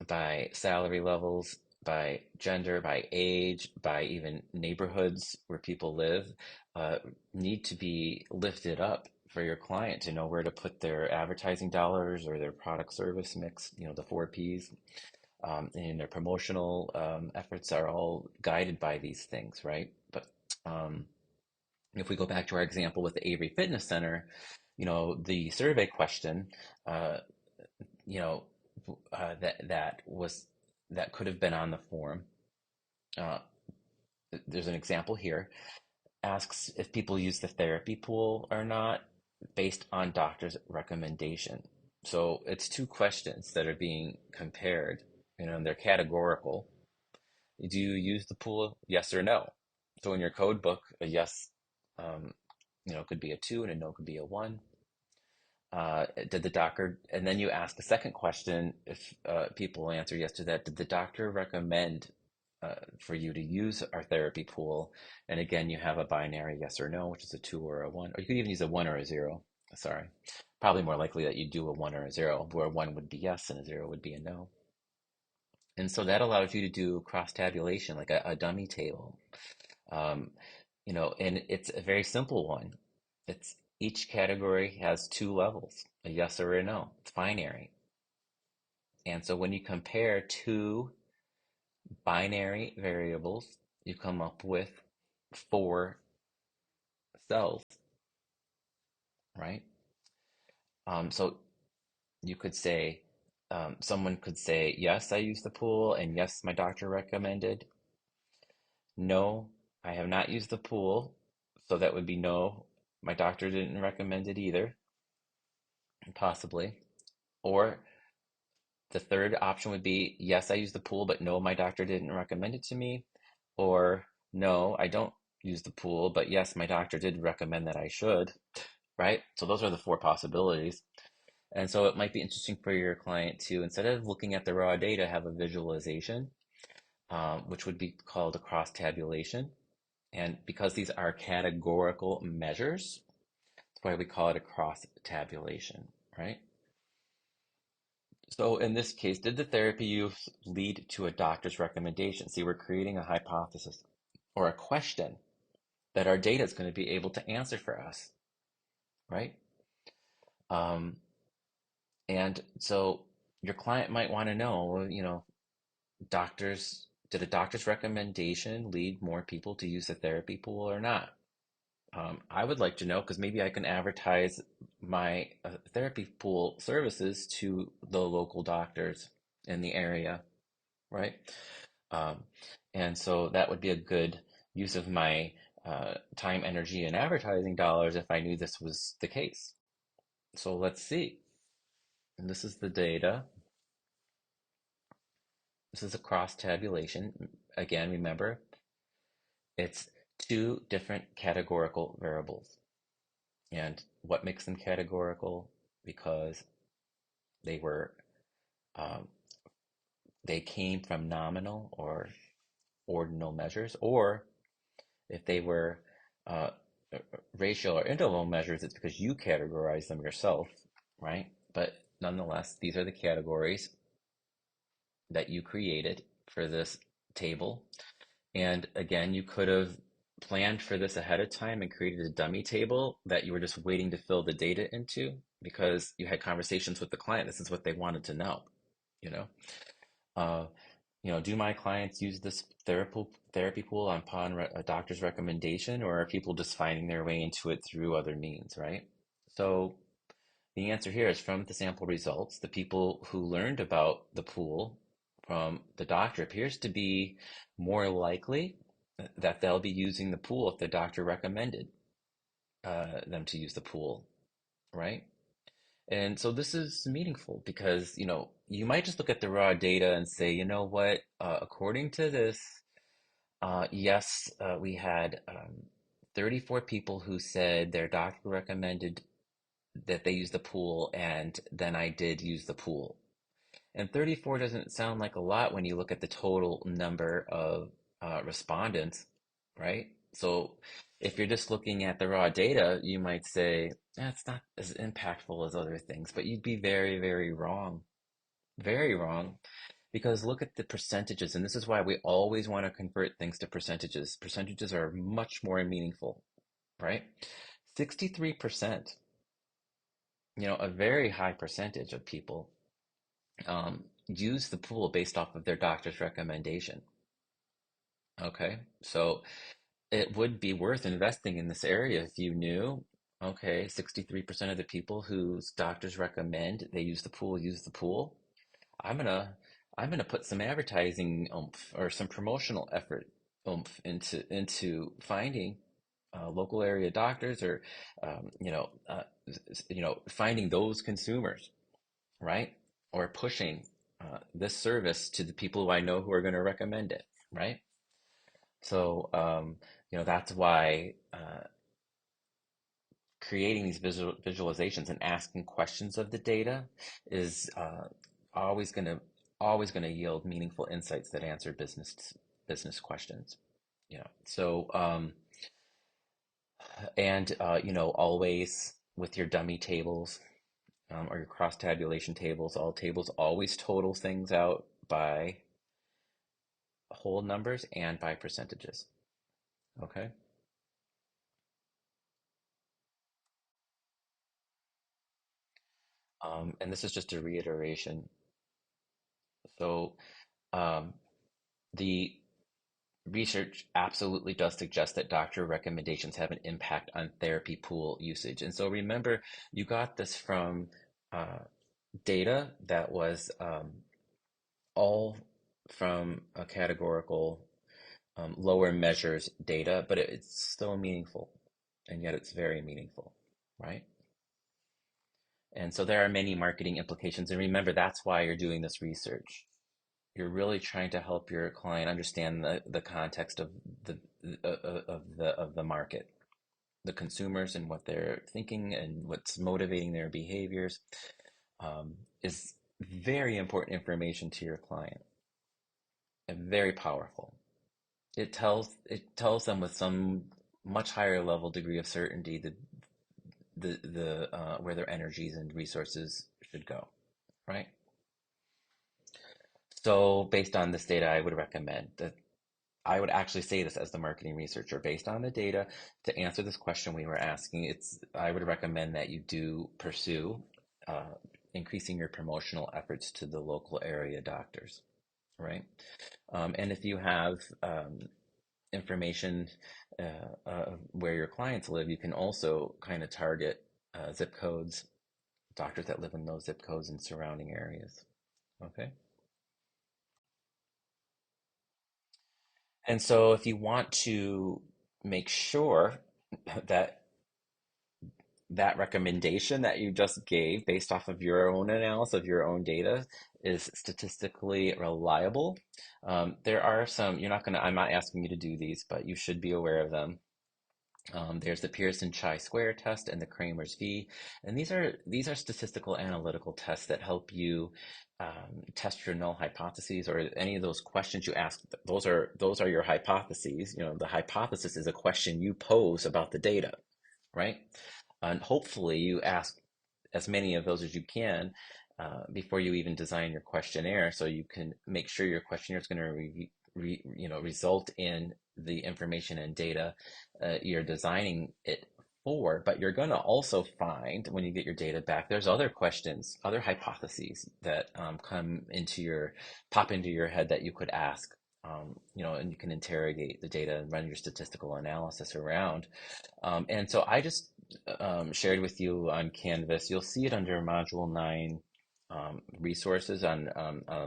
by salary levels, by gender, by age, by even neighborhoods where people live, uh, need to be lifted up for your client to know where to put their advertising dollars or their product service mix, the four Ps. And their promotional efforts are all guided by these things, right? But um, if we go back to our example with the Avery Fitness Center, the survey question, uh, you know, that could have been on the form. Uh, there's an example here. Asks if people use the therapy pool or not based on doctor's recommendation. So it's two questions that are being compared, and they're categorical. Do you use the pool? Yes or no? So in your code book, a yes, um, could be a two, and a no could be a one. Did the doctor, and then you ask the second question, if people answer yes to that, did the doctor recommend for you to use our therapy pool? And again, you have a binary yes or no, which is a two or a one, or you could even use a one or a zero. Sorry. Probably more likely that you do a one or a zero, where one would be yes and a zero would be a no. And so that allows you to do cross tabulation, like a dummy table. Um, and it's a very simple one. It's each category has two levels, a yes or a no. It's binary. And so when you compare two binary variables, you come up with four cells, right? So you could say, someone could say, yes, I use the pool, and yes, my doctor recommended. No, I have not used the pool. So that would be no, my doctor didn't recommend it either, possibly. Or the third option would be, yes, I use the pool, but no, my doctor didn't recommend it to me. Or no, I don't use the pool, but yes, my doctor did recommend that I should, right? So those are the four possibilities. And so it might be interesting for your client to, instead of looking at the raw data, have a visualization, which would be called a cross tabulation. And because these are categorical measures, that's why we call it a cross tabulation, right? So in this case, did the therapy use lead to a doctor's recommendation? See, we're creating a hypothesis or a question that our data is going to be able to answer for us, right? Um, and so your client might want to know, did a doctor's recommendation lead more people to use the therapy pool or not? I would like to know because maybe I can advertise my therapy pool services to the local doctors in the area, right? Um, and so that would be a good use of my time, energy, and advertising dollars if I knew this was the case. So let's see. And this is the data. This is a cross tabulation. Again, remember, It's two different categorical variables. And what makes them categorical? Because they were um, they came from nominal or ordinal measures, or if they were uh, racial or interval measures, it's because you categorize them yourself, right? But nonetheless, these are the categories that you created for this table. And again, you could have planned for this ahead of time and created a dummy table that you were just waiting to fill the data into because you had conversations with the client. This is what they wanted to know, you know. Uh, do my clients use this therapy pool upon a doctor's recommendation, or are people just finding their way into it through other means, right? So the answer here is from the sample results, the people who learned about the pool from the doctor appears to be more likely that they'll be using the pool if the doctor recommended them to use the pool, right? And so this is meaningful because, you might just look at the raw data and say, you know what, according to this, yes, we had 34 people who said their doctor recommended that they use the pool, and then I did use the pool. And 34 doesn't sound like a lot when you look at the total number of respondents, right? So if you're just looking at the raw data, you might say, it's not as impactful as other things, but you'd be very, very wrong. Very wrong. Because look at the percentages, and this is why we always want to convert things to percentages. Percentages are much more meaningful, right? 63%, a very high percentage of people use the pool based off of their doctor's recommendation. Okay, so it would be worth investing in this area if you knew, okay, 63% of the people whose doctors recommend they use the pool. I'm gonna I'm gonna put some advertising oomph or some promotional effort oomph into finding local area doctors or finding those consumers, right? Or pushing this service to the people who I know who are going to recommend it, right? So, that's why creating these visualizations and asking questions of the data is always going to always going to yield meaningful insights that answer business questions. So and always with your dummy tables or your cross tabulation tables, all tables always total things out by whole numbers and by percentages. Okay. And this is just a reiteration. So um, the research absolutely does suggest that doctor recommendations have an impact on therapy pool usage. And so remember, you got this from uh, data that was all from a categorical lower measures data, but it's still meaningful, and yet it's very meaningful, right? And so there are many marketing implications. And remember, that's why you're doing this research. You're really trying to help your client understand the context of the market, the consumers and what they're thinking and what's motivating their behaviors is very important information to your client and very powerful. It tells them with some much higher level degree of certainty the where their energies and resources should go, right? So based on this data, I would recommend that I would actually say this as the marketing researcher. Based on the data, to answer this question we were asking, I would recommend that you do pursue uh, increasing your promotional efforts to the local area doctors, right? And if you have information where your clients live, you can also kind of target zip codes, doctors that live in those zip codes and surrounding areas. Okay. And so if you want to make sure that that recommendation that you just gave based off of your own analysis of your own data is statistically reliable, There are some, I'm not asking you to do these, but you should be aware of them. There's the Pearson chi-square test and the Cramer's V, and these are statistical analytical tests that help you test your null hypotheses or any of those questions you ask. Those are your hypotheses. The hypothesis is a question you pose about the data, right? And hopefully you ask as many of those as you can before you even design your questionnaire, so you can make sure your questionnaire is going to result in the information and data you're designing it for. But you're going to also find when you get your data back, there's other questions, other hypotheses that pop into your head that you could ask. And you can interrogate the data and run your statistical analysis around. And so I just shared with you on Canvas. You'll see it under Module 9 resources on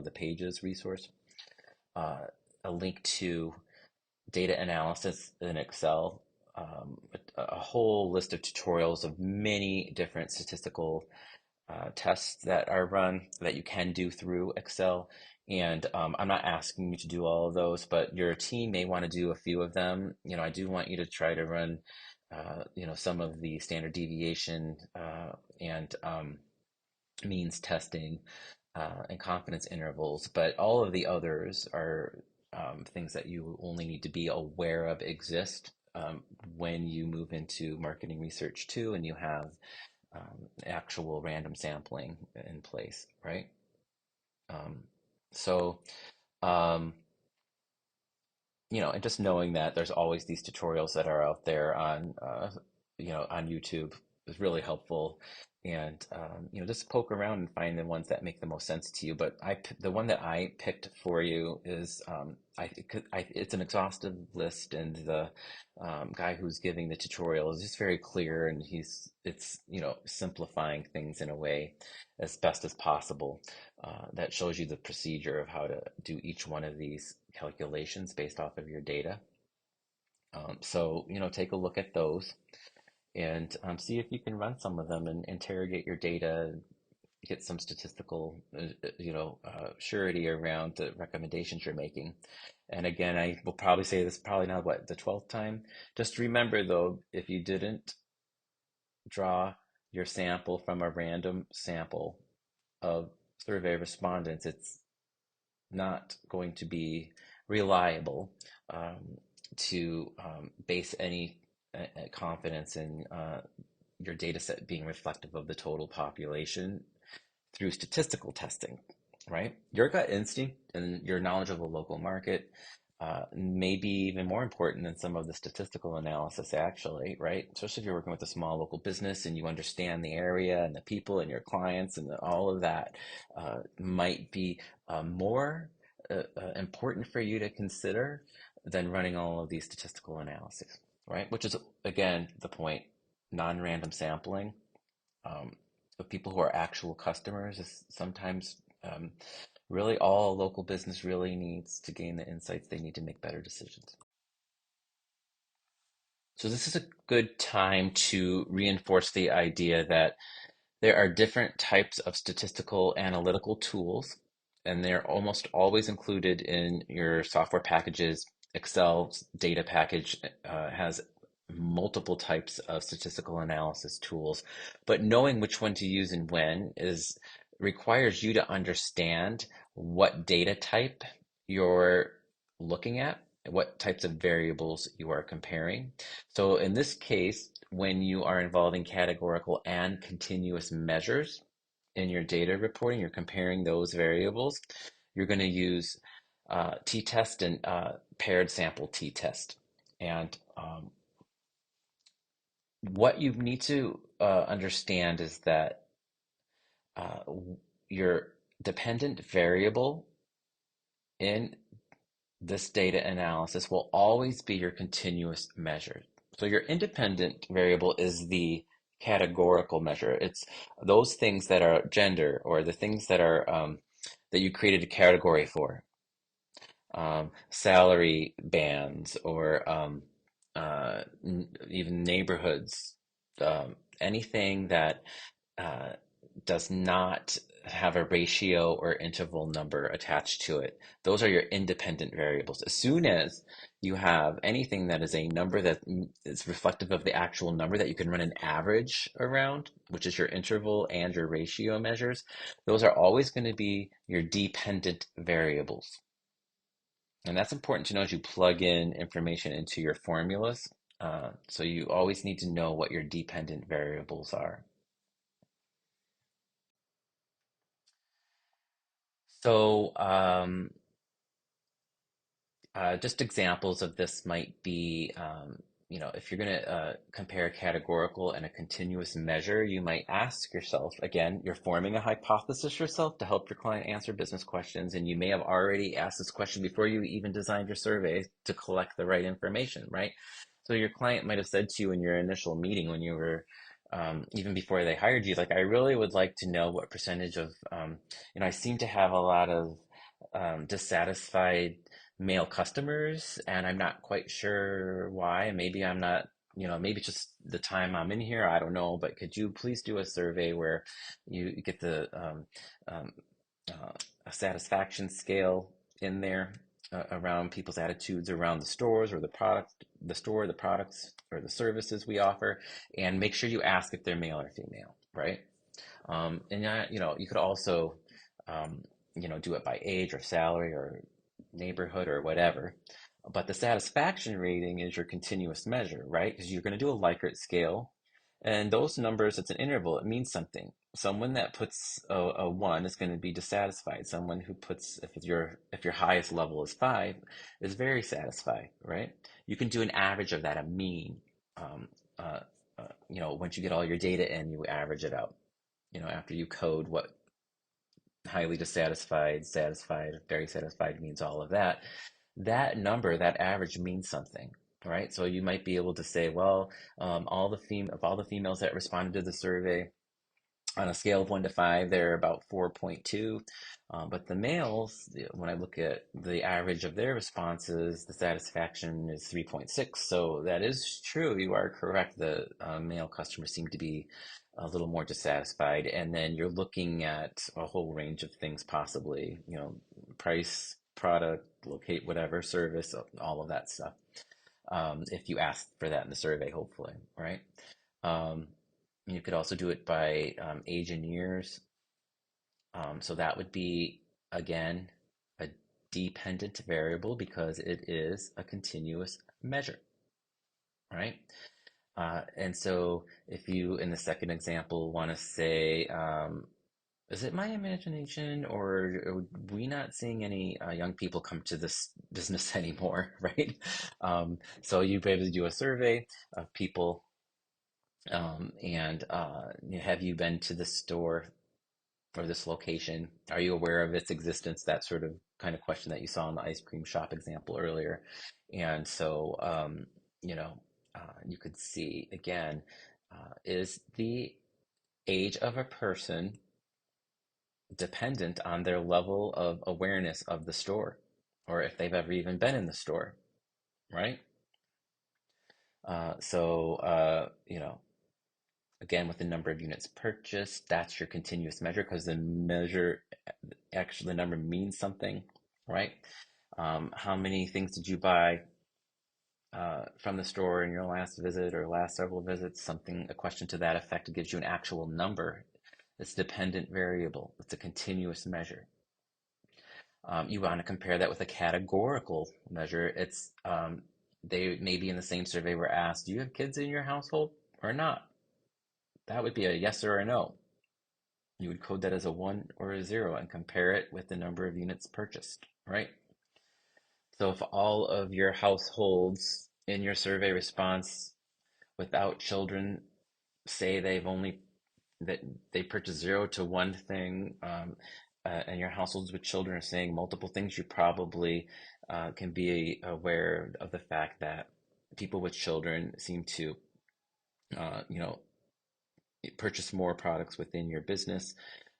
the Pages resource, uh, a link to data analysis in Excel, a whole list of tutorials of many different statistical tests that are run that you can do through Excel. And I'm not asking you to do all of those, but your team may want to do a few of them. I do want you to try to run, some of the standard deviation and means testing and confidence intervals, but all of the others are things that you only need to be aware of exist when you move into marketing research too, and you have actual random sampling in place, right? Um, so, um, and just knowing that there's always these tutorials that are out there on YouTube is really helpful. And, just poke around and find the ones that make the most sense to you. But the one that I picked for you is, it's an exhaustive list, and the guy who's giving the tutorial is just very clear, and it's simplifying things in a way as best as possible that shows you the procedure of how to do each one of these calculations based off of your data. So, take a look at those and see if you can run some of them and interrogate your data, get some statistical, surety around the recommendations you're making. And again, I will probably say this probably not the 12th time. Just remember though, if you didn't draw your sample from a random sample of survey respondents, it's not going to be reliable to base any confidence in your data set being reflective of the total population through statistical testing, right? Your gut instinct and your knowledge of a local market may be even more important than some of the statistical analysis, actually, right? Especially if you're working with a small local business and you understand the area and the people and your clients and all of that might be more important for you to consider than running all of these statistical analyses, right? Which is, again, the point, non-random sampling of people who are actual customers is sometimes really all a local business really needs to gain the insights they need to make better decisions. So this is a good time to reinforce the idea that there are different types of statistical analytical tools, and they're almost always included in your software packages. Excel's data package has multiple types of statistical analysis tools, but knowing which one to use and when is requires you to understand what data type you're looking at, what types of variables you are comparing. So in this case, when you are involving categorical and continuous measures in your data reporting, you're comparing those variables, you're going to use t-test and paired sample t-test. And what you need to understand is that uh, your dependent variable in this data analysis will always be your continuous measure. So your independent variable is the categorical measure. It's those things that are gender or the things that are that you created a category for, salary bands or even neighborhoods, anything that uh, does not have a ratio or interval number attached to it. Those are your independent variables. As soon as you have anything that is a number that is reflective of the actual number that you can run an average around, which is your interval and your ratio measures, those are always going to be your dependent variables. And that's important to know as you plug in information into your formulas. So you always need to know what your dependent variables are. So just examples of this might be, if you're going to compare a categorical and a continuous measure, you might ask yourself, again, you're forming a hypothesis yourself to help your client answer business questions. And you may have already asked this question before you even designed your survey to collect the right information, right? So your client might have said to you in your initial meeting when you were, even before they hired you, like, I really would like to know what percentage of, I seem to have a lot of dissatisfied male customers, and I'm not quite sure why. Maybe I'm not, maybe it's just the time I'm in here. I don't know, but could you please do a survey where you get the um, uh, a satisfaction scale in there around people's attitudes around the stores or the product, the store, the products or the services we offer, and make sure you ask if they're male or female, right? And you could also, um, do it by age or salary or neighborhood or whatever. But the satisfaction rating is your continuous measure, right? Because you're going to do a Likert scale, and those numbers, it's an interval. It means something. Someone that puts a one is going to be dissatisfied. Someone who puts, if your highest level is five, is very satisfied, right? You can do an average of that, a mean. Um, uh, once you get all your data in, you average it out. After you code what highly dissatisfied, satisfied, very satisfied means, all of that, that number, that average means something, right? So you might be able to say, well, of all the females that responded to the survey, on a scale of 1 to 5, they're about 4.2. But the males, when I look at the average of their responses, the satisfaction is 3.6. So that is true. You are correct. The male customers seem to be a little more dissatisfied. And then you're looking at a whole range of things, possibly, price, product, locate, whatever, service, all of that stuff. If you ask for that in the survey, hopefully, right? Um, you could also do it by age and years. So that would be, again, a dependent variable because it is a continuous measure, right? And so if you, in the second example, want to say, is it my imagination or are we not seeing any young people come to this business anymore, right? So you'd be able to do a survey of people, and have you been to the store or this location? Are you aware of its existence? That sort of kind of question that you saw in the ice cream shop example earlier. And so, you could see again, is the age of a person dependent on their level of awareness of the store, or if they've ever even been in the store, right? Again, with the number of units purchased, that's your continuous measure because the measure, actually, the number means something, right? How many things did you buy from the store in your last visit or last several visits? A question to that effect gives you an actual number. It's a dependent variable. It's a continuous measure. You want to compare that with a categorical measure. They maybe in the same survey were asked, do you have kids in your household or not? That would be a yes or a no. You would code that as a 1 or a 0 and compare it with the number of units purchased, right? So if all of your households in your survey response without children say that they purchase 0 to 1 thing, and your households with children are saying multiple things, you probably can be aware of the fact that people with children seem to, uh, you know, purchase more products within your business,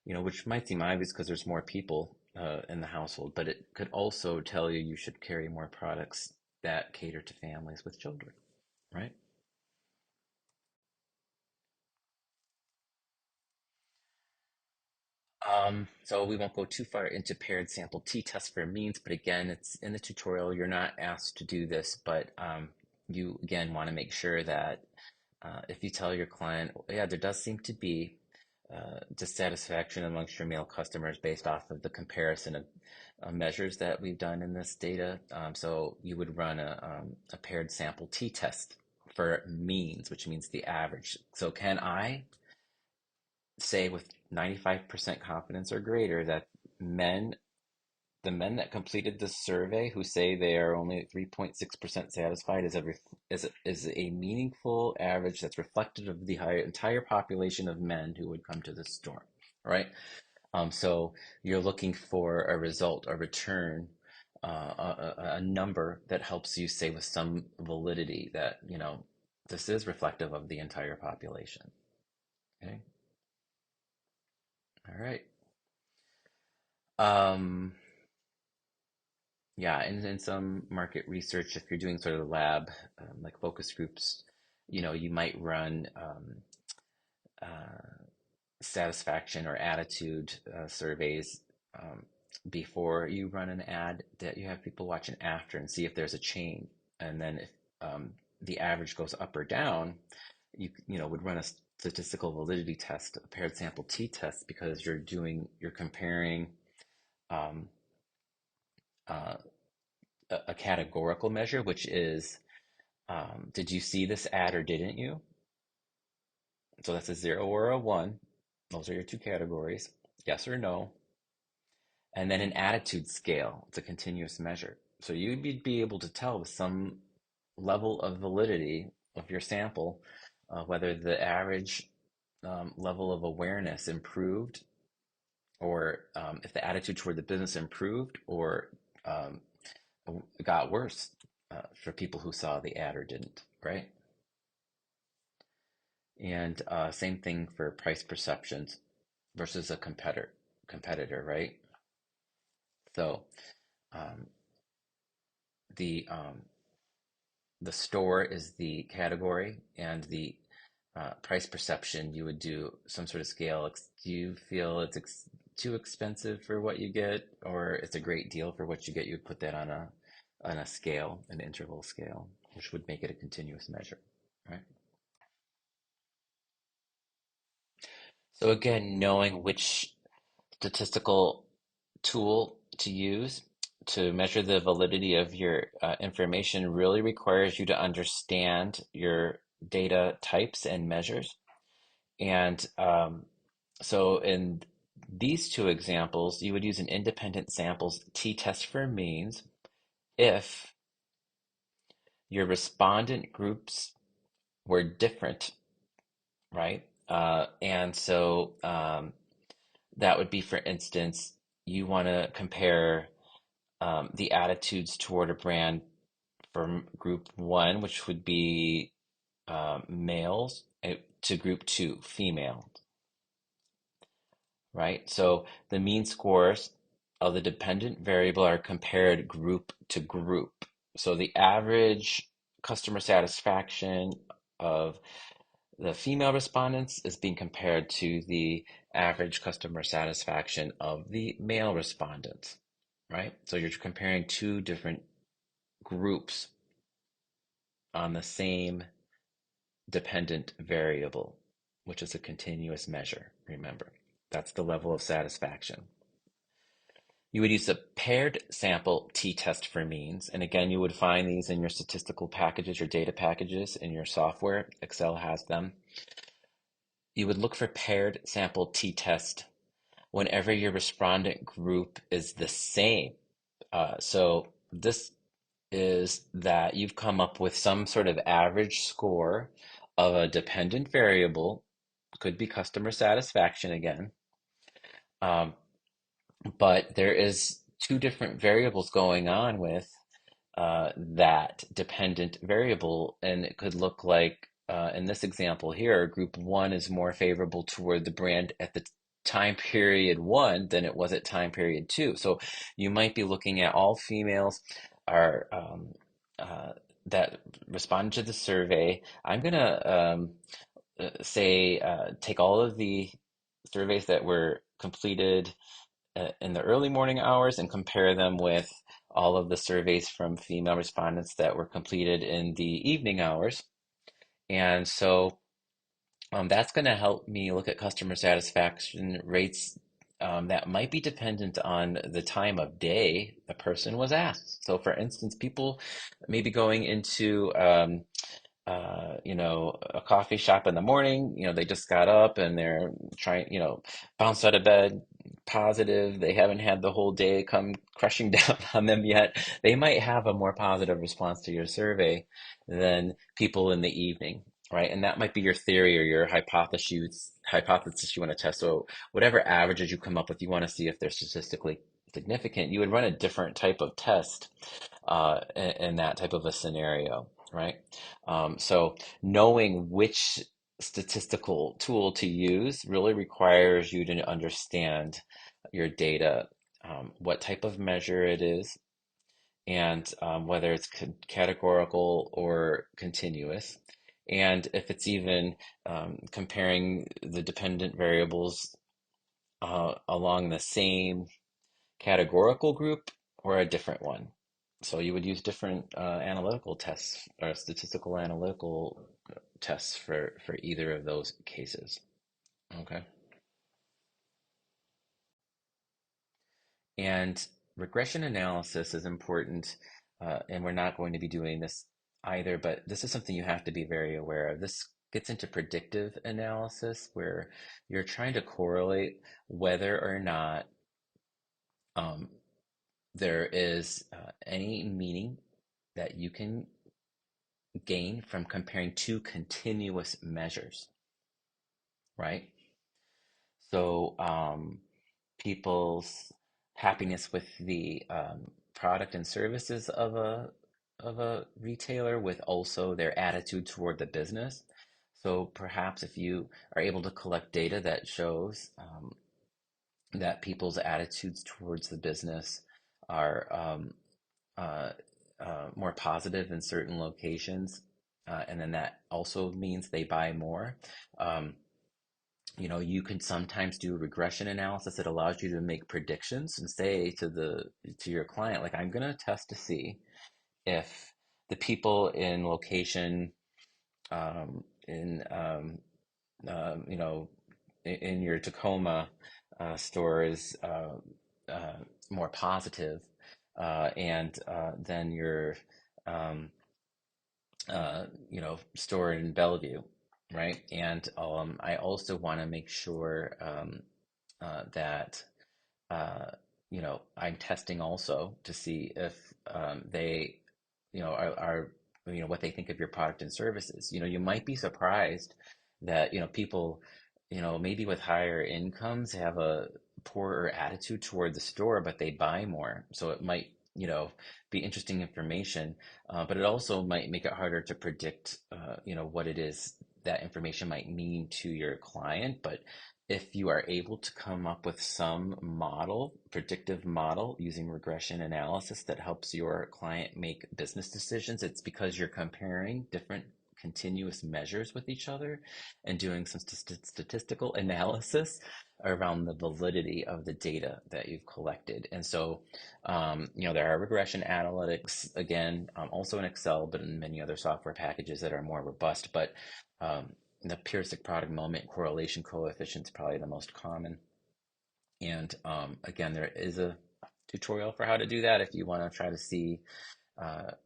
which might seem obvious because there's more people in the household, but it could also tell you you should carry more products that cater to families with children, right? So we won't go too far into paired sample t-test for means, but again, it's in the tutorial. You're not asked to do this, but you again want to make sure that if you tell your client, yeah, there does seem to be dissatisfaction amongst your male customers based off of the comparison of measures that we've done in this data. So you would run a paired sample t-test for means, which means the average. So can I say with 95% confidence or greater that men, the men that completed this survey who say they are only 3.6% satisfied is a meaningful average that's reflective of the entire population of men who would come to this store, right? So you're looking for a result, a return, a number that helps you say with some validity that, this is reflective of the entire population. Okay. All right. Um, Yeah, and in some market research, if you're doing sort of lab, like focus groups, you might run uh, satisfaction or attitude surveys before you run an ad that you have people watching after and see if there's a change. And then if the average goes up or down, you would run a statistical validity test, a paired sample t-test, because you're comparing um, uh, a categorical measure, which is did you see this ad or didn't you? So that's a 0 or a 1. Those are your two categories, yes or no. And then an attitude scale, it's a continuous measure. So you'd be able to tell with some level of validity of your sample whether the average level of awareness improved, or if the attitude toward the business improved or um, got worse for people who saw the ad or didn't, right? And same thing for price perceptions versus a competitor, right? So um, the the store is the category, and the price perception, you would do some sort of scale. Do you feel it's too expensive for what you get, or it's a great deal for what you get? You would put that on a scale, an interval scale, which would make it a continuous measure, right? So again, knowing which statistical tool to use to measure the validity of your information really requires you to understand your data types and measures. And so in these two examples, you would use an independent samples t-test for means if your respondent groups were different, right? And so that would be, for instance, you want to compare the attitudes toward a brand from group one, which would be males, to group two, female, right? So the mean scores of the dependent variable are compared group to group. So the average customer satisfaction of the female respondents is being compared to the average customer satisfaction of the male respondents, right? So you're comparing two different groups on the same dependent variable, which is a continuous measure, remember. That's the level of satisfaction. You would use a paired sample t-test for means, and again, you would find these in your statistical packages, your data packages in your software. Excel has them. You would look for paired sample t-test whenever your respondent group is the same. So this is that you've come up with some sort of average score of a dependent variable, could be customer satisfaction again, um, but there is two different variables going on with that dependent variable, and it could look like in this example here, group one is more favorable toward the brand at the time period one than it was at time period two. So you might be looking at all females are uh, that responded to the survey. I'm gonna say take all of the surveys that were completed in the early morning hours and compare them with all of the surveys from female respondents that were completed in the evening hours. And so that's going to help me look at customer satisfaction rates that might be dependent on the time of day the person was asked. So, for instance, people maybe going into a coffee shop in the morning, they just got up and they're trying, bounce out of bed, positive. They haven't had the whole day come crushing down on them yet. They might have a more positive response to your survey than people in the evening, right? And that might be your theory or your hypothesis you want to test. So whatever averages you come up with, you want to see if they're statistically significant. You would run a different type of test in that type of a scenario, right? So knowing which statistical tool to use really requires you to understand your data, what type of measure it is, and whether it's categorical or continuous. And if it's even comparing the dependent variables along the same categorical group or a different one. So you would use different analytical tests or statistical analytical tests for either of those cases. Okay. And regression analysis is important, and we're not going to be doing this either, but this is something you have to be very aware of. This gets into predictive analysis where you're trying to correlate whether or not um, there is any meaning that you can gain from comparing two continuous measures, right? So, people's happiness with the product and services of a retailer with also their attitude toward the business. So perhaps if you are able to collect data that shows that people's attitudes towards the business are uh, more positive in certain locations, and then that also means they buy more. Um, you can sometimes do regression analysis that allows you to make predictions and say to your client, like, I'm going to test to see if the people in location in you know in your Tacoma store is uh, more positive, and then your um, store in Bellevue, right? And I also want to make sure that I'm testing also to see if they, are what they think of your product and services. You might be surprised that people, maybe with higher incomes have a poorer attitude toward the store, but they buy more. So it might, be interesting information, but it also might make it harder to predict, what it is that information might mean to your client. But if you are able to come up with some model, predictive model using regression analysis that helps your client make business decisions, it's because you're comparing different continuous measures with each other and doing some statistical analysis around the validity of the data that you've collected. And so, there are regression analytics, again, also in Excel, but in many other software packages that are more robust. But the heuristic product moment correlation coefficient is probably the most common. And again, there is a tutorial for how to do that if you want to try to see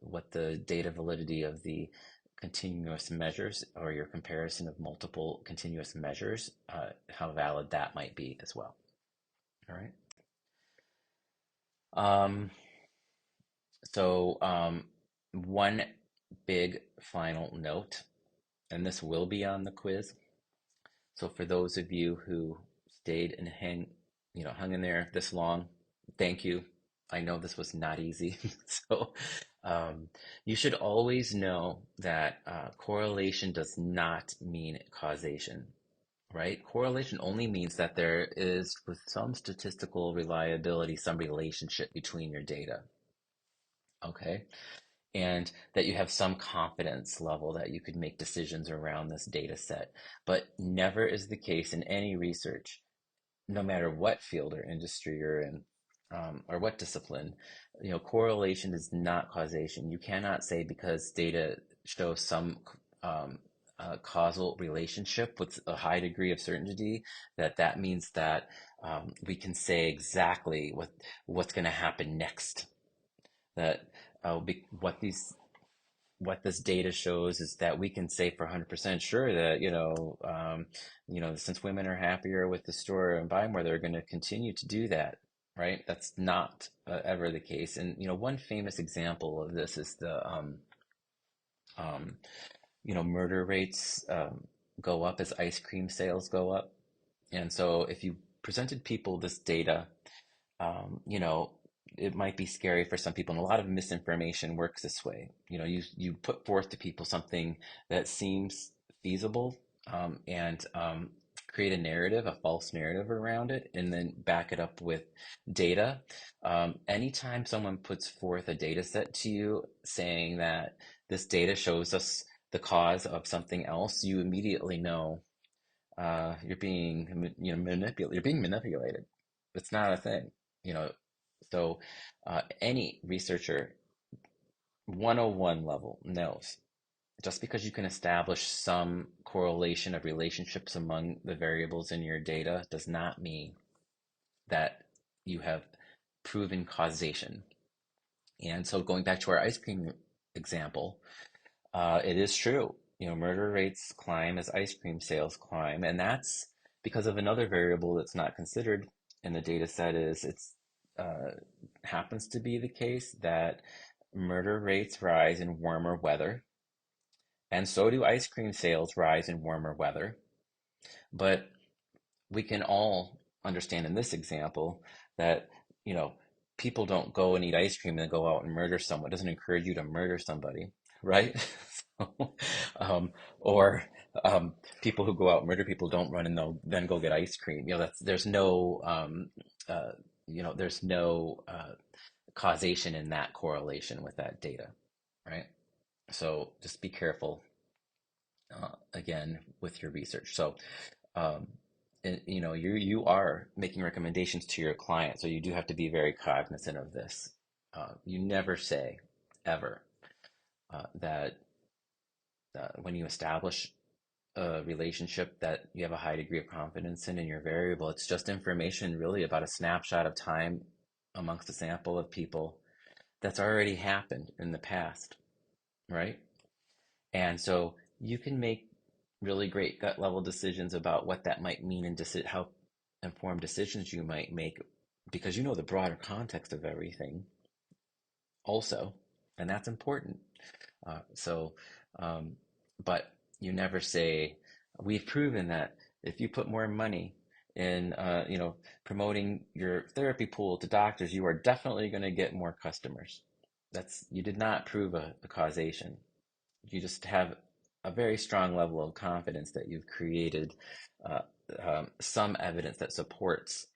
what the data validity of the continuous measures or your comparison of multiple continuous measures, how valid that might be as well. All right. Um, so one big final note, and this will be on the quiz. So for those of you who stayed and hung in there this long, thank you. I know this was not easy. So um, you should always know that correlation does not mean causation, right? Correlation only means that there is, with some statistical reliability, some relationship between your data, okay? And that you have some confidence level that you could make decisions around this data set. But never is the case in any research no matter what field or industry you're in, or what discipline, correlation is not causation. You cannot say because data shows some um, causal relationship with a high degree of certainty that that means that we can say exactly what's going to happen next. That what this data shows is that we can say for 100% sure that since women are happier with the store and buy more, they're going to continue to do that, right? That's not ever the case. And one famous example of this is the um, murder rates go up as ice cream sales go up. And so if you presented people this data, you know, it might be scary for some people, and a lot of misinformation works this way. You put forth to people something that seems feasible, and create a narrative, a false narrative around it, and then back it up with data. Anytime someone puts forth a data set to you saying that this data shows us the cause of something else, you immediately know you're being manipulated. You're being manipulated. It's not a thing, you know. So any researcher 101 level knows just because you can establish some correlation of relationships among the variables in your data does not mean that you have proven causation. And so going back to our ice cream example, it is true. Murder rates climb as ice cream sales climb, and that's because of another variable that's not considered in the data set is it's uh, happens to be the case that murder rates rise in warmer weather, and so do ice cream sales rise in warmer weather. But we can all understand in this example that, you know, people don't go and eat ice cream and then go out and murder someone. It doesn't encourage you to murder somebody, right? So, um, or people who go out and murder people don't run and they'll then go get ice cream. There's no, uh, there's no causation in that correlation with that data, right? So just be careful again with your research. So um, and, you are making recommendations to your client, so you do have to be very cognizant of this. You never say ever that when you establish a relationship that you have a high degree of confidence in your variable, it's just information really about a snapshot of time amongst a sample of people that's already happened in the past, right? And so you can make really great gut level decisions about what that might mean and how informed decisions you might make because you know the broader context of everything also, and that's important. Uh, so, um, but you never say, we've proven that if you put more money in, promoting your therapy pool to doctors, you are definitely going to get more customers. You did not prove a causation. You just have a very strong level of confidence that you've created uh, some evidence that supports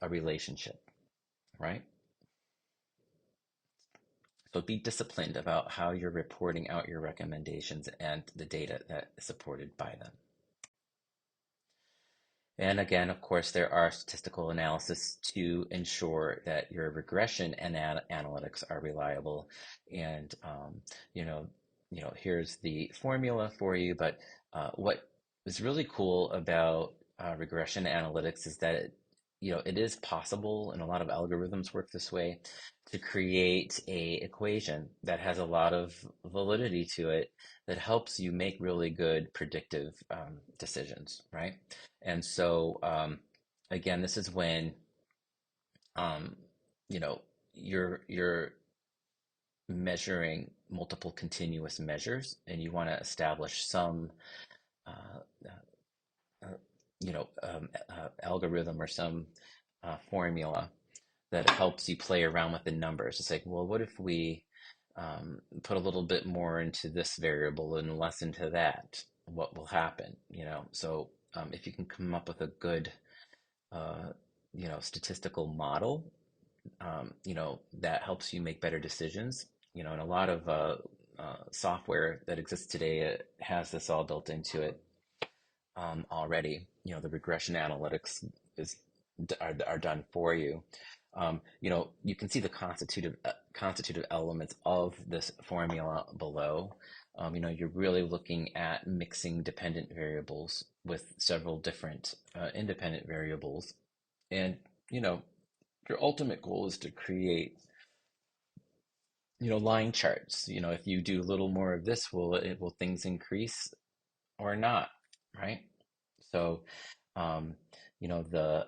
a relationship, right? So be disciplined about how you're reporting out your recommendations and the data that is supported by them. And again, of course, there are statistical analysis to ensure that your regression and analytics are reliable. And you know, here's the formula for you. But what is really cool about regression analytics is that it is possible, and a lot of algorithms work this way, to create a equation that has a lot of validity to it that helps you make really good predictive decisions, right? And so, again, this is when um, you know you're measuring multiple continuous measures, and you want to establish some uh, uh, algorithm or some formula that helps you play around with the numbers. It's like, well, what if we put a little bit more into this variable and less into that? What will happen? So if you can come up with a good uh, statistical model, that helps you make better decisions. And a lot of software that exists today has this all built into it already. The regression analytics is are done for you. You can see the constitutive elements of this formula below. You're really looking at mixing dependent variables with several different independent variables, and you know your ultimate goal is to create line charts. If you do a little more of this, will things increase or not, right? So, um, the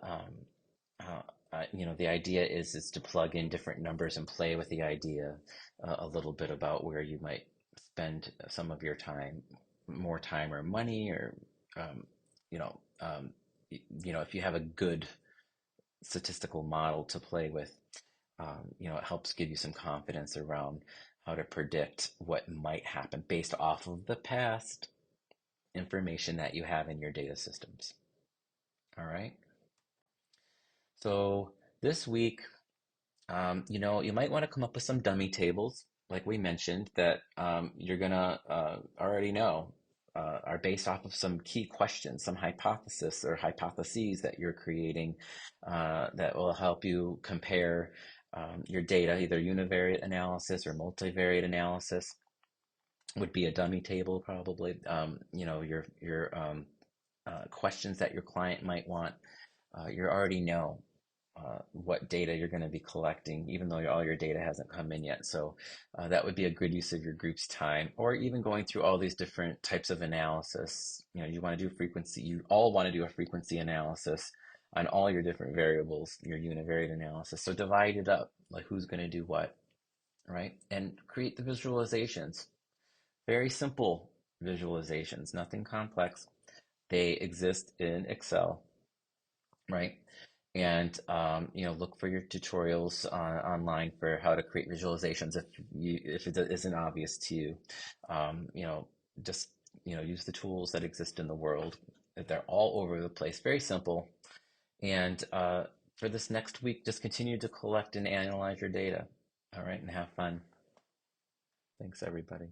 the idea is to plug in different numbers and play with the idea a little bit about where you might spend some of your time, more time or money, or um, you know, um, if you have a good statistical model to play with, it helps give you some confidence around how to predict what might happen based off of the past information that you have in your data systems. All right. So this week, you might want to come up with some dummy tables, like we mentioned, that you're gonna already know are based off of some key questions, some hypothesis or hypotheses that you're creating that will help you compare your data, either univariate analysis or multivariate analysis would be a dummy table probably. Your questions that your client might want, you already know what data you're going to be collecting, even though all your data hasn't come in yet. So that would be a good use of your group's time, or even going through all these different types of analysis. You want to do frequency, you all want to do a frequency analysis on all your different variables, your univariate analysis. So divide it up, like who's going to do what, right? And create the visualizations. Very simple visualizations, nothing complex. They exist in Excel, right? And look for your tutorials online for how to create visualizations if it isn't obvious to you. Just use the tools that exist in the world. They're all over the place. Very simple. And for this next week, just continue to collect and analyze your data. All right, and have fun. Thanks, everybody.